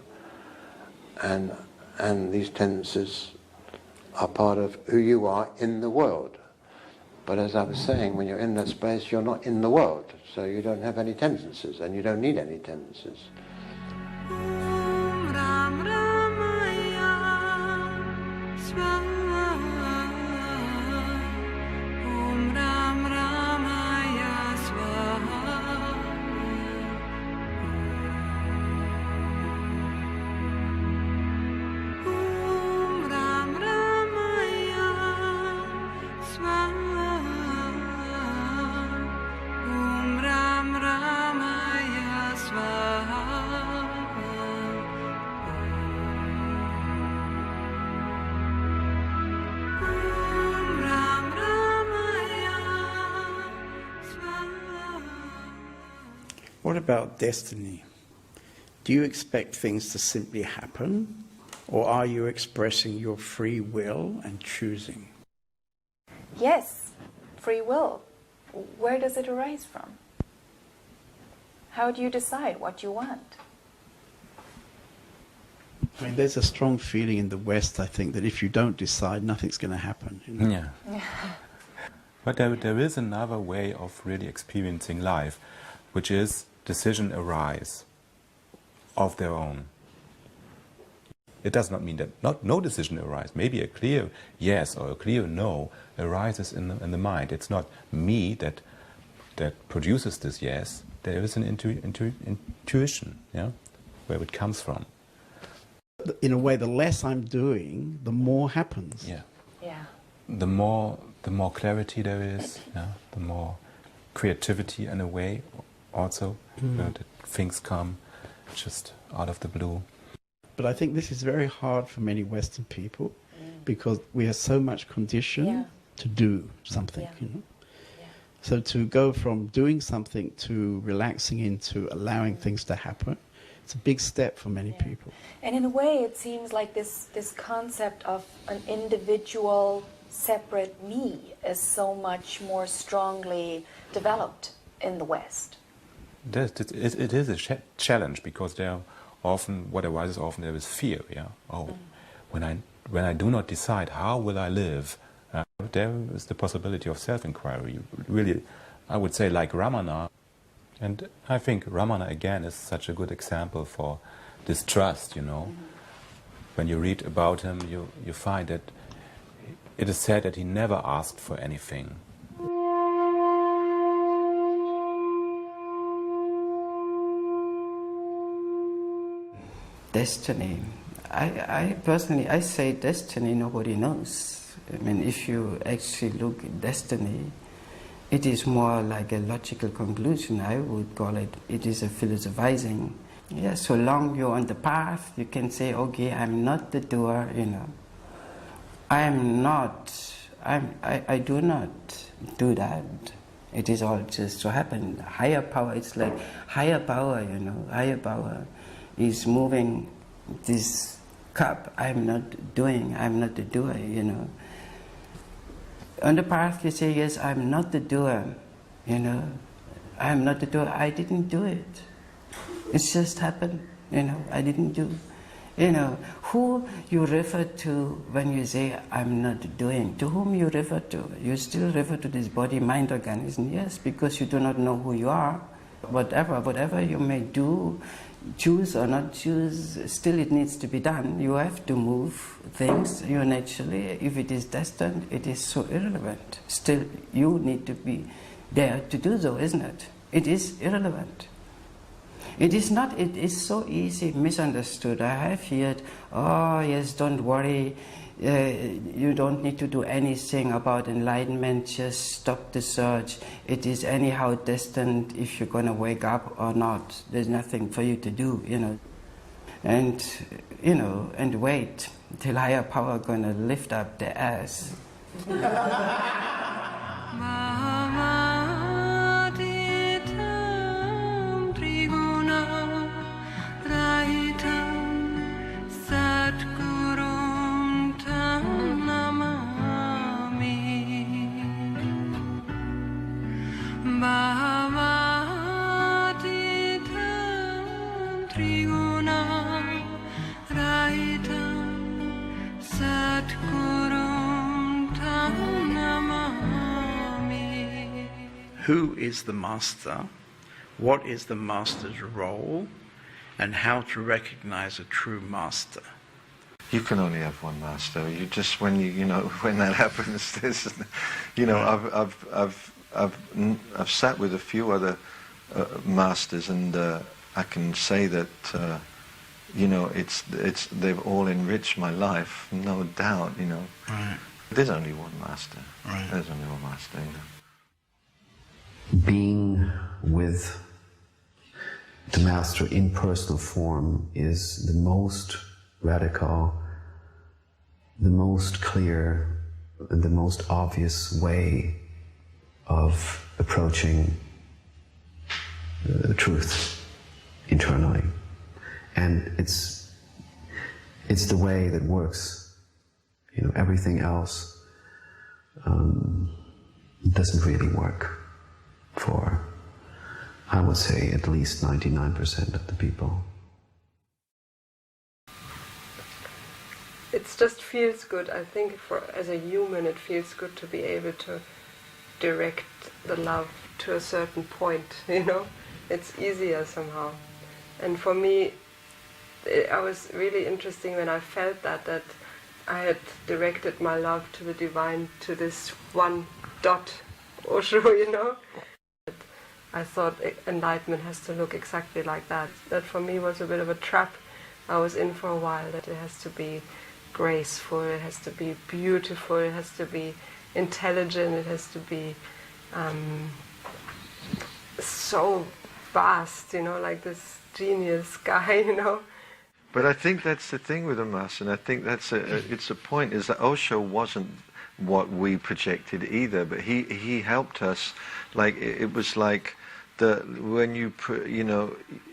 And these tendencies are part of who you are in the world. But as I was saying, when you're in that space, you're not in the world, so you don't have any tendencies and you don't need any tendencies. What about destiny? Do you expect things to simply happen, or are you expressing your free will and choosing? Yes, free will. Where does it arise from? How do you decide what you want? I mean, there's a strong feeling in the West, I think, that if you don't decide, nothing's going to happen. You know? Yeah. But there is another way of really experiencing life, which is decision arise of their own. It does not mean that no decision arise. Maybe a clear yes or a clear no arises in the mind. It's not me that produces this yes. There is an intuition, yeah, where it comes from. In a way, the less I'm doing, the more happens. Yeah. Yeah. The more clarity there is, yeah, the more creativity in a way also, that things come just out of the blue. But I think this is very hard for many Western people because we are so much conditioned to do something, you know. So to go from doing something to relaxing into allowing things to happen, it's a big step for many people. And in a way, it seems like this concept of an individual, separate me is so much more strongly developed in the West. It is a challenge because there are often, what arises often there is fear. When I do not decide how will I live, there is the possibility of self-inquiry. Really, I would say like Ramana, and I think Ramana again is such a good example for this trust. You know, when you read about him, you find that it is said that he never asked for anything. Destiny. I personally, I say destiny, nobody knows. I mean, if you actually look at destiny, it is more like a logical conclusion, I would call it. It is a philosophizing. Yeah, so long you're on the path, you can say, okay, I'm not the doer, you know. I do not do that. It is all just to happen. Higher power, it's like higher power, you know, higher power is moving this cup. I'm not the doer, you know. On the path you say, yes, I'm not the doer, you know. I'm not the doer, I didn't do it. It's just happened, you know, I didn't do. You know, who you refer to when you say, I'm not doing, to whom you refer to? You still refer to this body-mind organism, yes, because you do not know who you are. Whatever you may do, choose or not choose, still it needs to be done. You have to move things, you naturally, if it is destined, it is so irrelevant. Still, you need to be there to do so, isn't it? It is irrelevant. It is not, it is so easy misunderstood. I have heard, oh yes, don't worry, you don't need to do anything about enlightenment, just stop the search. It is anyhow destined if you're going to wake up or not. There's nothing for you to do, you know. And, you know, and wait till higher power going to lift up the ass. Who is the master? What is the master's role? And how to recognize a true master? You can only have one master. You just when that happens, there's, you know, I've sat with a few other masters, and I can say that you know they've all enriched my life, no doubt. You know, right. There's only one master. Right. There's only one master. You know. Being with the master in personal form is the most radical, the most clear, and the most obvious way of approaching the truth internally. And it's the way that works. You know, everything else doesn't really work for, I would say, at least 99% of the people. It just feels good. I think as a human it feels good to be able to direct the love to a certain point, you know? It's easier somehow. And for me, I was really interesting when I felt that I had directed my love to the divine, to this one dot, Osho, you know? I thought enlightenment has to look exactly like that. That for me was a bit of a trap I was in for a while, that it has to be graceful, it has to be beautiful, it has to be intelligent, it has to be so vast, you know, like this genius guy, you know. But I think that's the thing with the Master, and I think that's it's a point, is that Osho wasn't what we projected either, but he helped us. Like it was like when you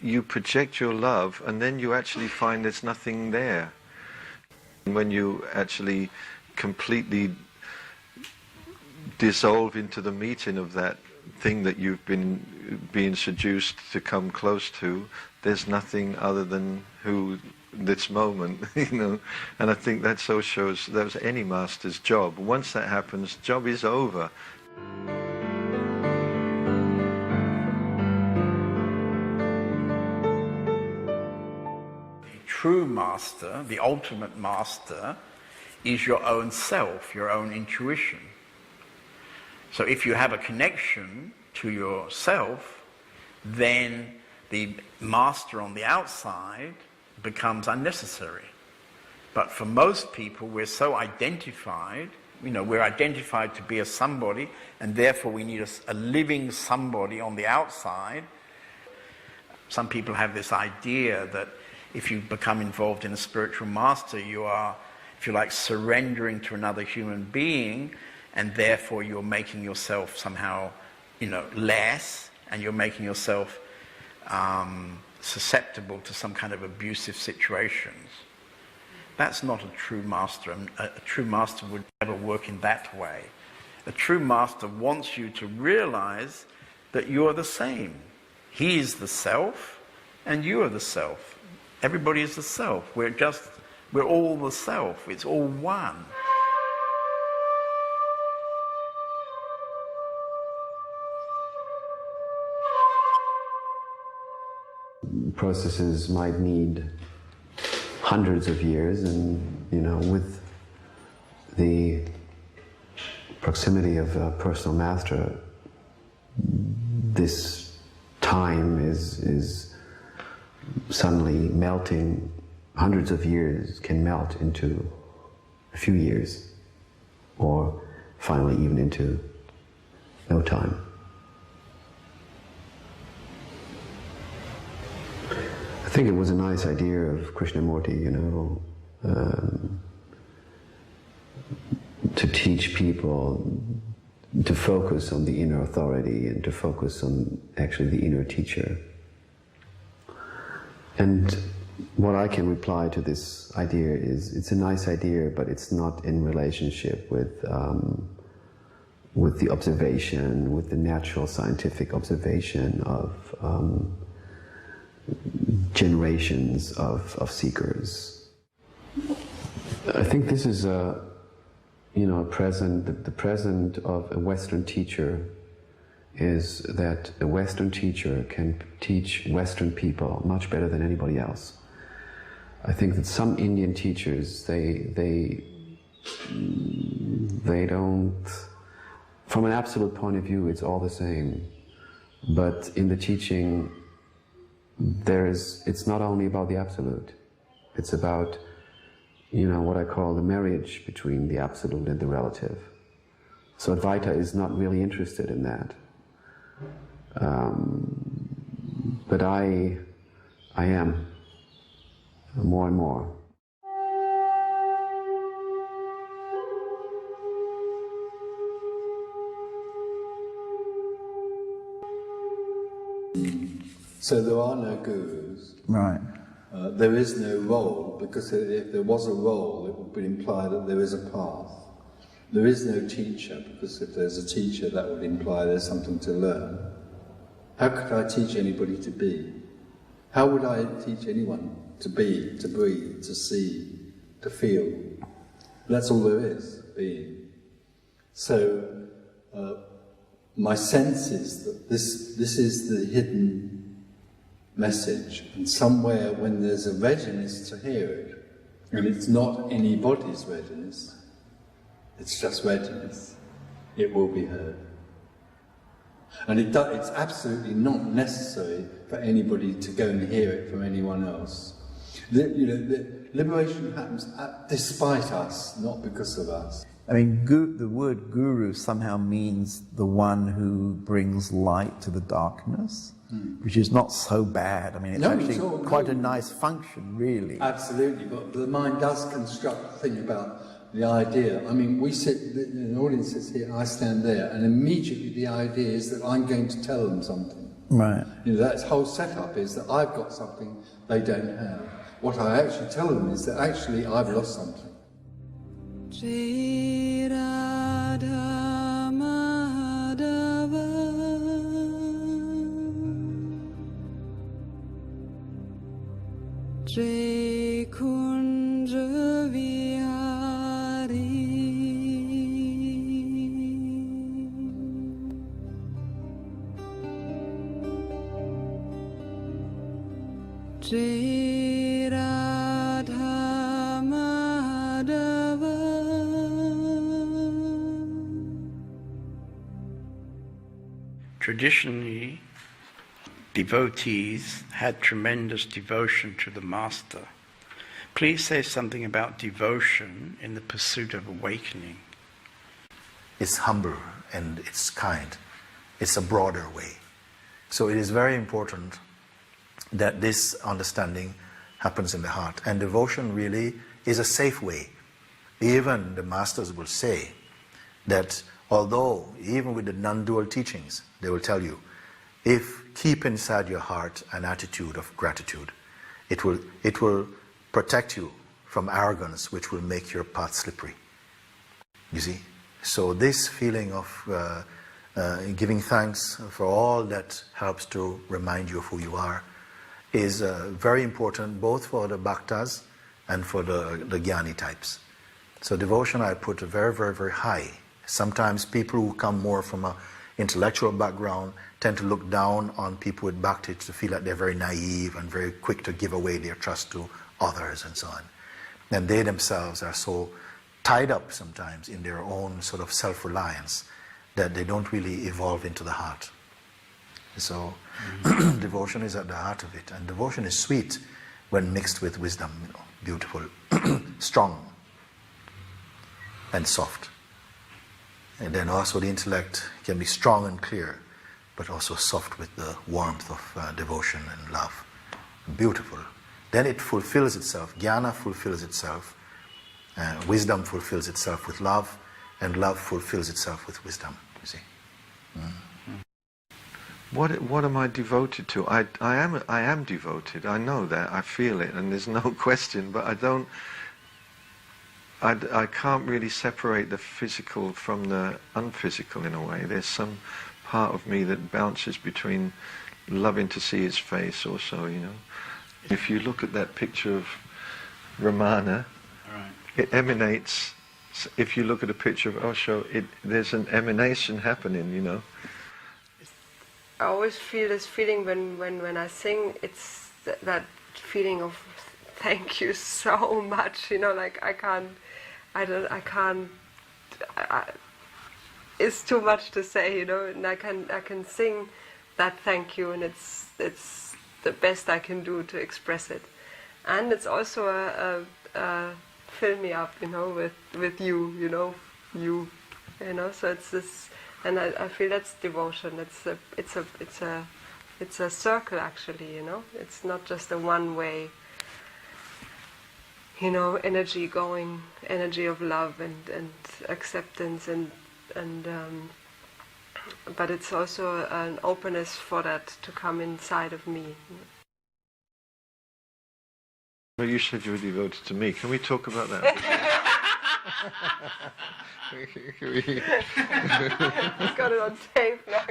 you project your love, and then you actually find there's nothing there. And when you actually completely dissolve into the meeting of that thing that you've been being seduced to come close to, there's nothing other than this moment, you know. And I think that so shows that was any master's job. Once that happens, job is over. The true master, the ultimate master, is your own self, your own intuition. So if you have a connection to yourself, then the master on the outside becomes unnecessary. But for most people, we're so identified, we're identified to be a somebody, and therefore we need a living somebody on the outside. Some people have this idea that if you become involved in a spiritual master, you are, if you like, surrendering to another human being, and therefore you're making yourself somehow, less, and you're making yourself susceptible to some kind of abusive situations. That's not a true master. A true master would never work in that way. A true master wants you to realize that you are the same. He is the self, and you are the self. Everybody is the self. We're all the self. It's all one. Processes might need hundreds of years, and with the proximity of a personal master, this time is suddenly melting. Hundreds of years can melt into a few years, or finally even into no time. I think it was a nice idea of Krishnamurti, to teach people to focus on the inner authority and to focus on actually the inner teacher. And what I can reply to this idea is, it's a nice idea, but it's not in relationship with the observation, with the natural scientific observation of generations of seekers. I think this is the present of a Western teacher is that a Western teacher can teach Western people much better than anybody else. I think that some Indian teachers, they don't, from an absolute point of view, it's all the same. But in the teaching, it's not only about the absolute. It's about, what I call the marriage between the absolute and the relative. So Advaita is not really interested in that. But I am, more and more. So there are no gurus. Right. There is no role, because if there was a role, it would imply that there is a path. There is no teacher, because if there's a teacher, that would imply there's something to learn. How could I teach anybody to be? How would I teach anyone to be, to breathe, to see, to feel? That's all there is, being. So, my sense is that this is the hidden message, and somewhere when there's a readiness to hear it, and it's not anybody's readiness, it's just readiness, it will be heard. And it's absolutely not necessary for anybody to go and hear it from anyone else. The liberation happens despite us, not because of us. I mean, the word guru somehow means the one who brings light to the darkness, which is not so bad. I mean, it's actually quite a nice function, really. Absolutely, but the mind does construct the thing about the idea. I mean, we sit, an audience sits here, I stand there, and immediately the idea is that I'm going to tell them something. Right. You know, that whole setup is that I've got something they don't have. What I actually tell them is that actually I've lost something. Traditionally, devotees had tremendous devotion to the master. Please say something about devotion in the pursuit of awakening. It's humble and it's kind. It's a broader way. So it is very important that this understanding happens in the heart. And devotion really is a safe way. Even the masters will say that although, even with the non-dual teachings, they will tell you, keep inside your heart an attitude of gratitude. It will protect you from arrogance, which will make your path slippery. You see? So this feeling of giving thanks for all that helps to remind you of who you are is very important, both for the bhaktas and for the jnani types. So devotion I put very, very, very high. Sometimes people who come more from an intellectual background tend to look down on people with bhakti to feel like they're very naive and very quick to give away their trust to others and so on. And they themselves are so tied up sometimes in their own sort of self-reliance that they don't really evolve into the heart. So devotion is at the heart of it. And devotion is sweet when mixed with wisdom, beautiful, strong and soft. And then also the intellect can be strong and clear, but also soft with the warmth of devotion and love. Beautiful. Then it fulfills itself. Jnana fulfills itself. Wisdom fulfills itself with love, and love fulfills itself with wisdom. You see. What am I devoted to? I am devoted. I know that. I feel it, and there's no question. But I can't really separate the physical from the unphysical in a way. There's some part of me that bounces between loving to see his face also, you know. If you look at that picture of Ramana, it emanates. If you look at a picture of Osho, there's an emanation happening, you know. I always feel this feeling when I sing, it's that feeling of thank you so much, you know, like it's too much to say, you know, and I can sing that thank you, and it's the best I can do to express it. And it's also a fill me up, you know, with you, you know, so it's this, and I feel that's devotion. It's a circle actually, you know. It's not just a one way, you know, energy going, energy of love and acceptance and but it's also an openness for that to come inside of me. Well, you said you were devoted to me. Can we talk about that? I've got it on tape now.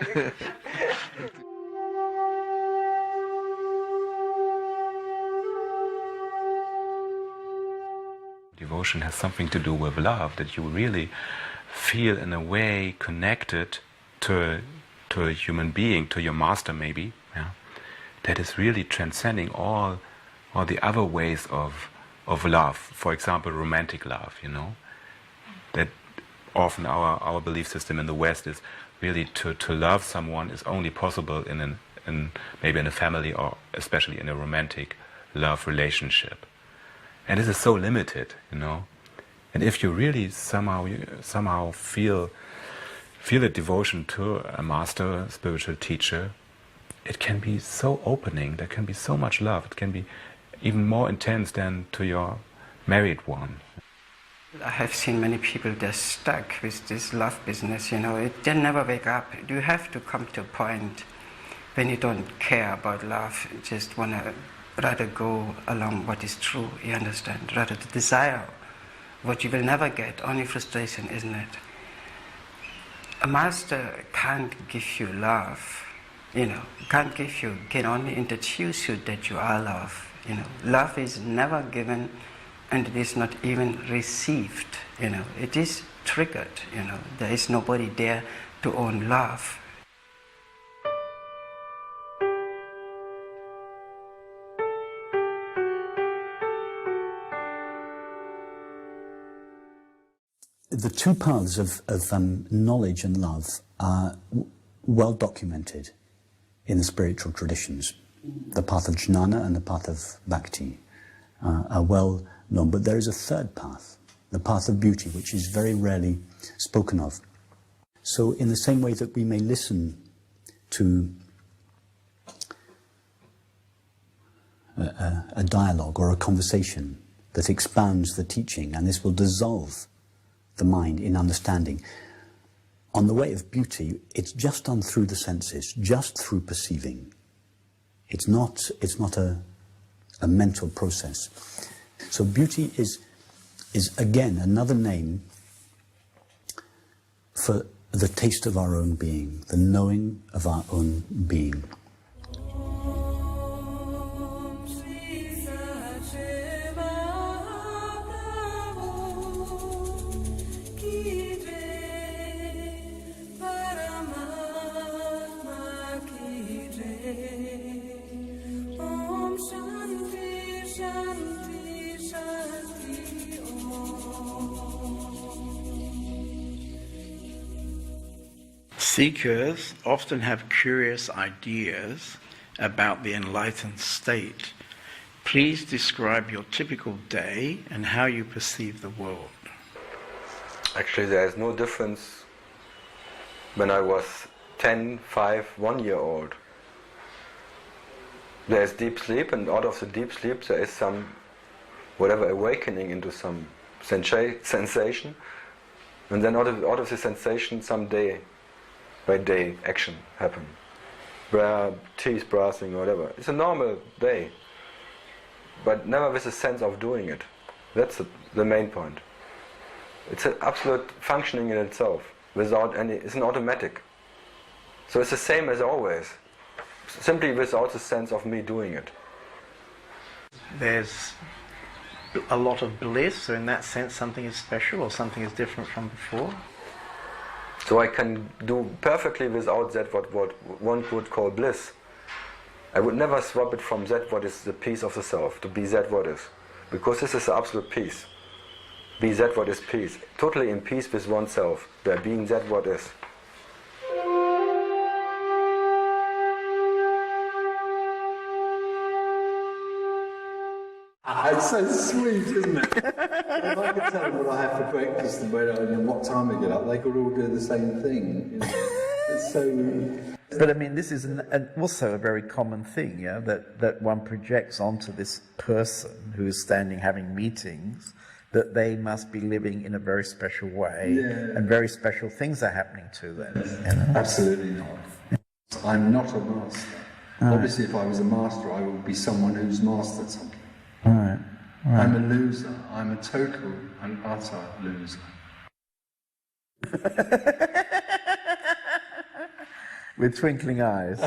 Devotion has something to do with love, that you really feel in a way connected to a human being, to your master maybe, yeah? That is really transcending all the other ways of love. For example, romantic love, you know. That often our belief system in the West is really to love someone is only possible in maybe in a family or especially in a romantic love relationship. And this is so limited, you know. And if you really somehow feel a devotion to a master, spiritual teacher, it can be so opening, there can be so much love, it can be even more intense than to your married one. I have seen many people, they're stuck with this love business, you know, they never wake up. You have to come to a point when you don't care about love, you just want to rather go along what is true, you understand, rather to desire what you will never get, only frustration, isn't it? A master can't give you love, you know, can only introduce you that you are love, you know. Love is never given and it is not even received, you know. It is triggered, you know. There is nobody there to own love. The two paths of knowledge and love are well documented in the spiritual traditions. The path of jnana and the path of bhakti are well known, but there is a third path, the path of beauty, which is very rarely spoken of. So in the same way that we may listen to a dialogue or a conversation that expounds the teaching, and this will dissolve the mind in understanding. On the way of beauty, it's just done through the senses, just through perceiving. It's not a mental process. So beauty is again another name for the taste of our own being, the knowing of our own being. Seekers often have curious ideas about the enlightened state. Please describe your typical day and how you perceive the world. Actually, there is no difference when I was 10, 5, 1 year old. There is deep sleep, and out of the deep sleep there is some, whatever, awakening into some sensation, and then out of the sensation some day by day action happen. Teeth brushing or whatever. It's a normal day, but never with a sense of doing it. That's the main point. It's an absolute functioning in itself, without any, it's an automatic. So it's the same as always, simply without the sense of me doing it. There's a lot of bliss, so in that sense something is special or something is different from before. So I can do perfectly without that what one would call bliss. I would never swap it from that what is the peace of the self to be that what is. Because this is the absolute peace. Be that what is peace. Totally in peace with oneself, by being that what is. It's so sweet, isn't it? If I could tell them what I have for breakfast and what time I get up, they could all do the same thing. You know? It's so. But I mean, this is also a very common thing, yeah, that one projects onto this person who is standing having meetings, that they must be living in a very special way, and very special things are happening to them. You know? Absolutely not. I'm not a master. Obviously, if I was a master, I would be someone who's mastered something. Right. I'm a loser. I'm a total and utter loser. With twinkling eyes.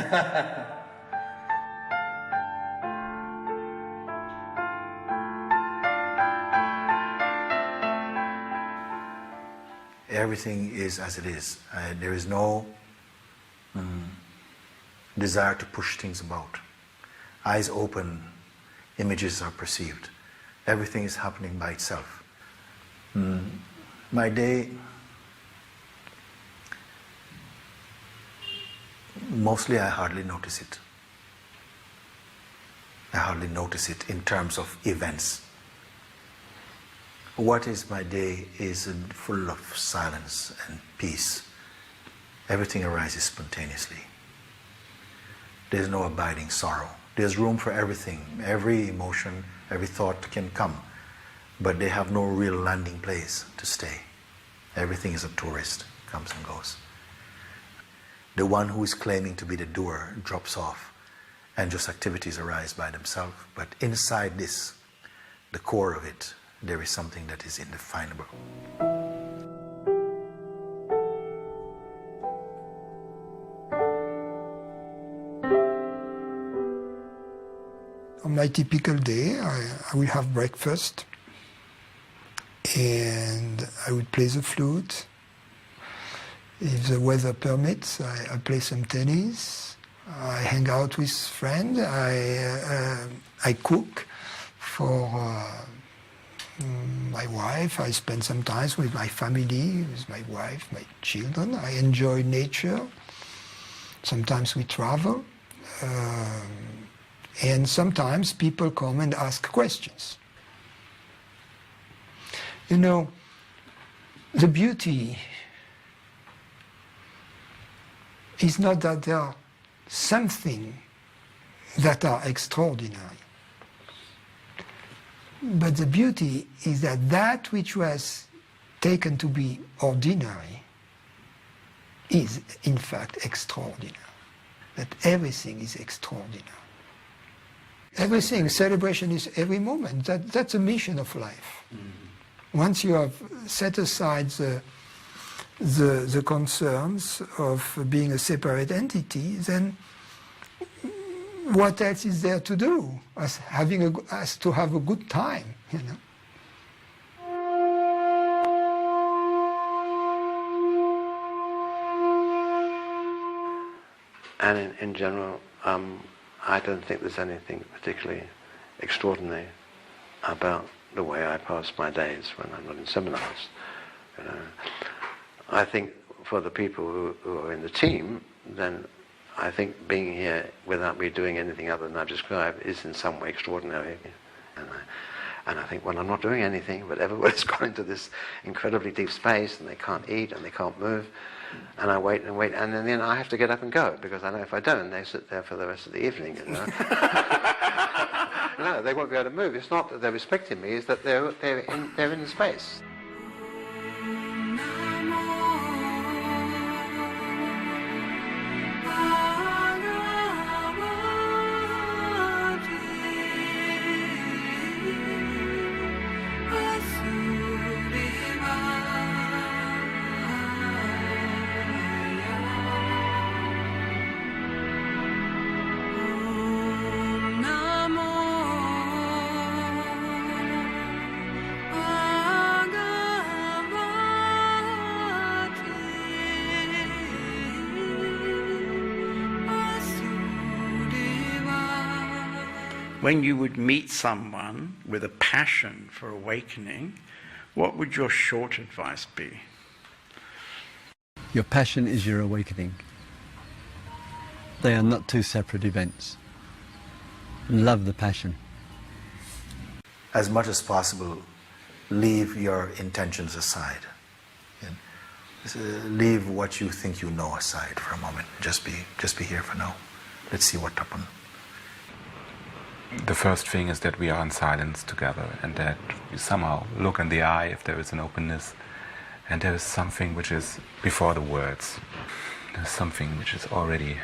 Everything is as it is. There is no desire to push things about. Eyes open, images are perceived. Everything is happening by itself. My day, mostly I hardly notice it. I hardly notice it in terms of events. What is my day is full of silence and peace. Everything arises spontaneously. There's no abiding sorrow. There's room for everything. Every emotion, every thought can come, but they have no real landing place to stay. Everything is a tourist, comes and goes. The one who is claiming to be the doer drops off, and just activities arise by themselves. But inside this, the core of it, there is something that is indefinable. On my typical day, I will have breakfast and I would play the flute. If the weather permits, I play some tennis. I hang out with friends. I cook for my wife. I spend some time with my family, with my wife, my children. I enjoy nature. Sometimes we travel. And sometimes people come and ask questions. You know, the beauty is not that there are something that are extraordinary. But the beauty is that that which was taken to be ordinary is in fact extraordinary. That everything is extraordinary. Everything, celebration is every moment. That's a mission of life. Mm-hmm. Once you have set aside the concerns of being a separate entity, then what else is there to do as to have a good time, you know? And in general, I don't think there's anything particularly extraordinary about the way I pass my days when I'm not in seminars. You know, I think for the people who are in the team, then I think being here without me doing anything other than I've described is in some way extraordinary. And I think when I'm not doing anything, but everybody's gone into this incredibly deep space and they can't eat and they can't move, and I wait and wait, and then I have to get up and go, because I know if I don't, they sit there for the rest of the evening, you know. No, they won't be able to move. It's not that they're respecting me, it's that they're in the space. When you would meet someone with a passion for awakening, what would your short advice be? Your passion is your awakening. They are not two separate events. Love the passion. As much as possible, leave your intentions aside. Leave what you think you know aside for a moment. Just be here for now. Let's see what happens. The first thing is that we are in silence together, and that we somehow look in the eye if there is an openness, and there is something which is before the words. There's something which is already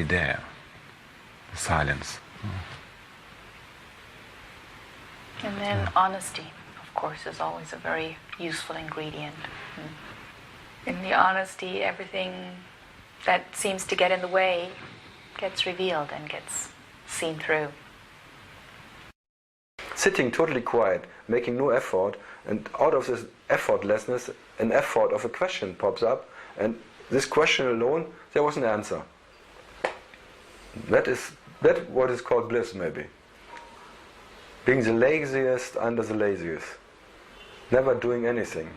there. The silence. And then honesty, of course, is always a very useful ingredient. In the honesty, everything that seems to get in the way gets revealed and gets seen through. Sitting totally quiet, making no effort, and out of this effortlessness, an effort of a question pops up, and this question alone, there was an answer. That what is called bliss, maybe. Being the laziest under the laziest. Never doing anything.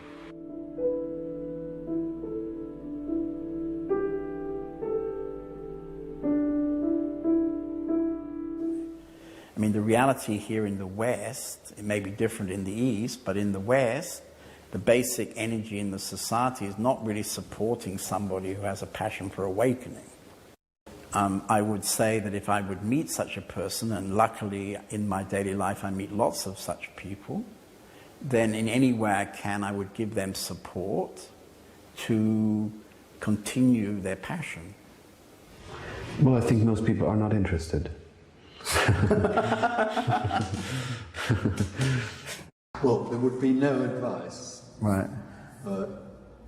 I mean, the reality here in the West, it may be different in the East, but in the West, the basic energy in the society is not really supporting somebody who has a passion for awakening. I would say that if I would meet such a person, and luckily in my daily life I meet lots of such people, then in any way I can, I would give them support to continue their passion. Well, I think most people are not interested. Well, there would be no advice. Right.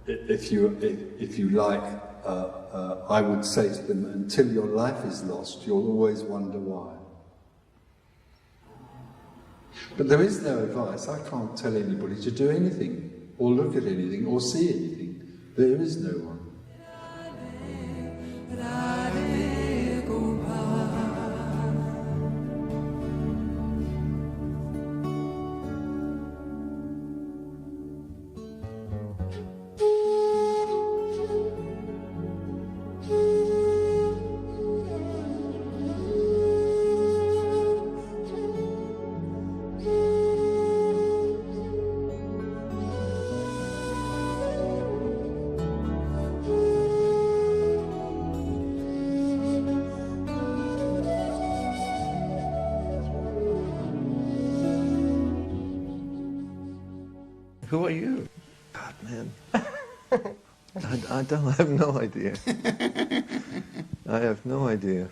If you like, I would say to them, until your life is lost, you'll always wonder why. But there is no advice. I can't tell anybody to do anything, or look at anything, or see anything. There is no one. Who are you? God, man. I have no idea. I have no idea.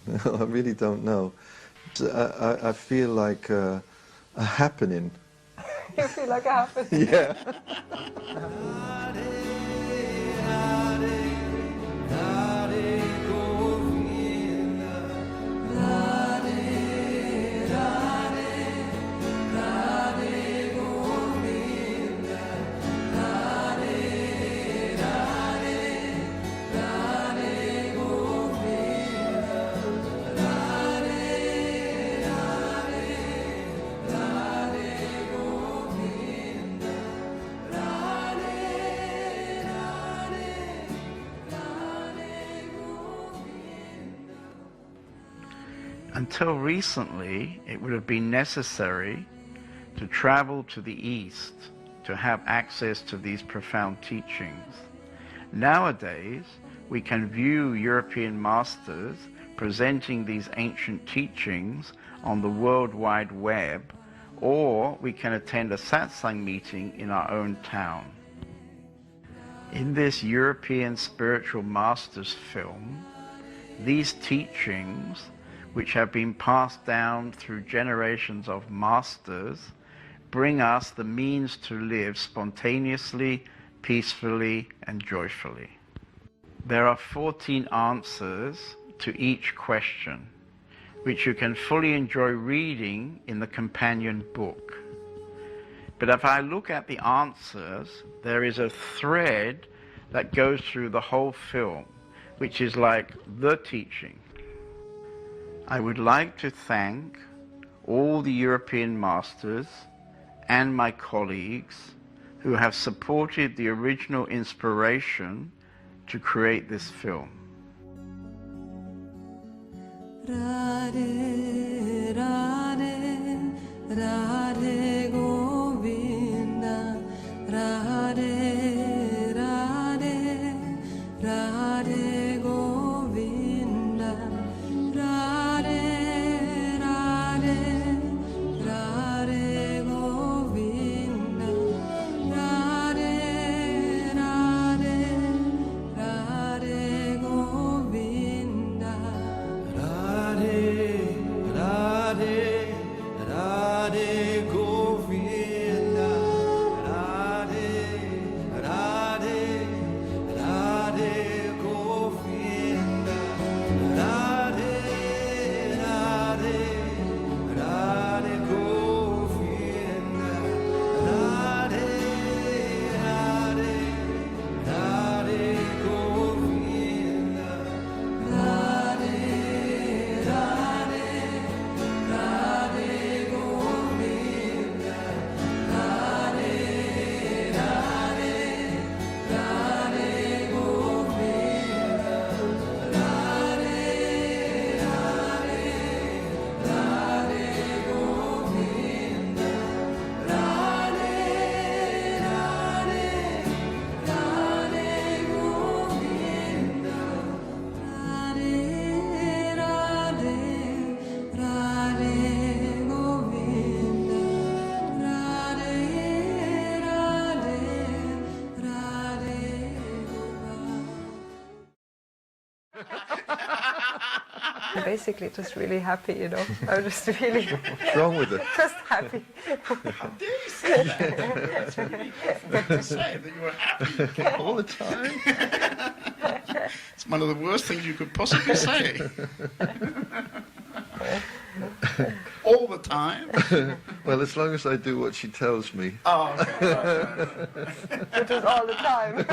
No, I really don't know. I feel like a happening. You feel like a happening? Yeah. Until recently, it would have been necessary to travel to the East to have access to these profound teachings. Nowadays, we can view European masters presenting these ancient teachings on the World Wide Web, or we can attend a satsang meeting in our own town. In this European spiritual masters film, these teachings, which have been passed down through generations of masters, bring us the means to live spontaneously, peacefully, and joyfully. There are 14 answers to each question, which you can fully enjoy reading in the companion book. But if I look at the answers, there is a thread that goes through the whole film, which is like the teaching. I would like to thank all the European masters and my colleagues who have supported the original inspiration to create this film. Radhe, Radhe, Radhe Govinda, Radhe, Radhe, Radhe Govinda, Radhe, Radhe, Radhe Govinda, Radhe, Radhe, Radhe Govinda. Radhe, Radhe, Radhe Govinda, Radhe, I'm basically just really happy, you know. I'm just really... What's wrong with it? Just happy. How dare you say that? That's really awful to say, that you were happy. All the time? It's one of the worst things you could possibly say. All the time? Well, as long as I do what she tells me. Oh, okay. It is all the time.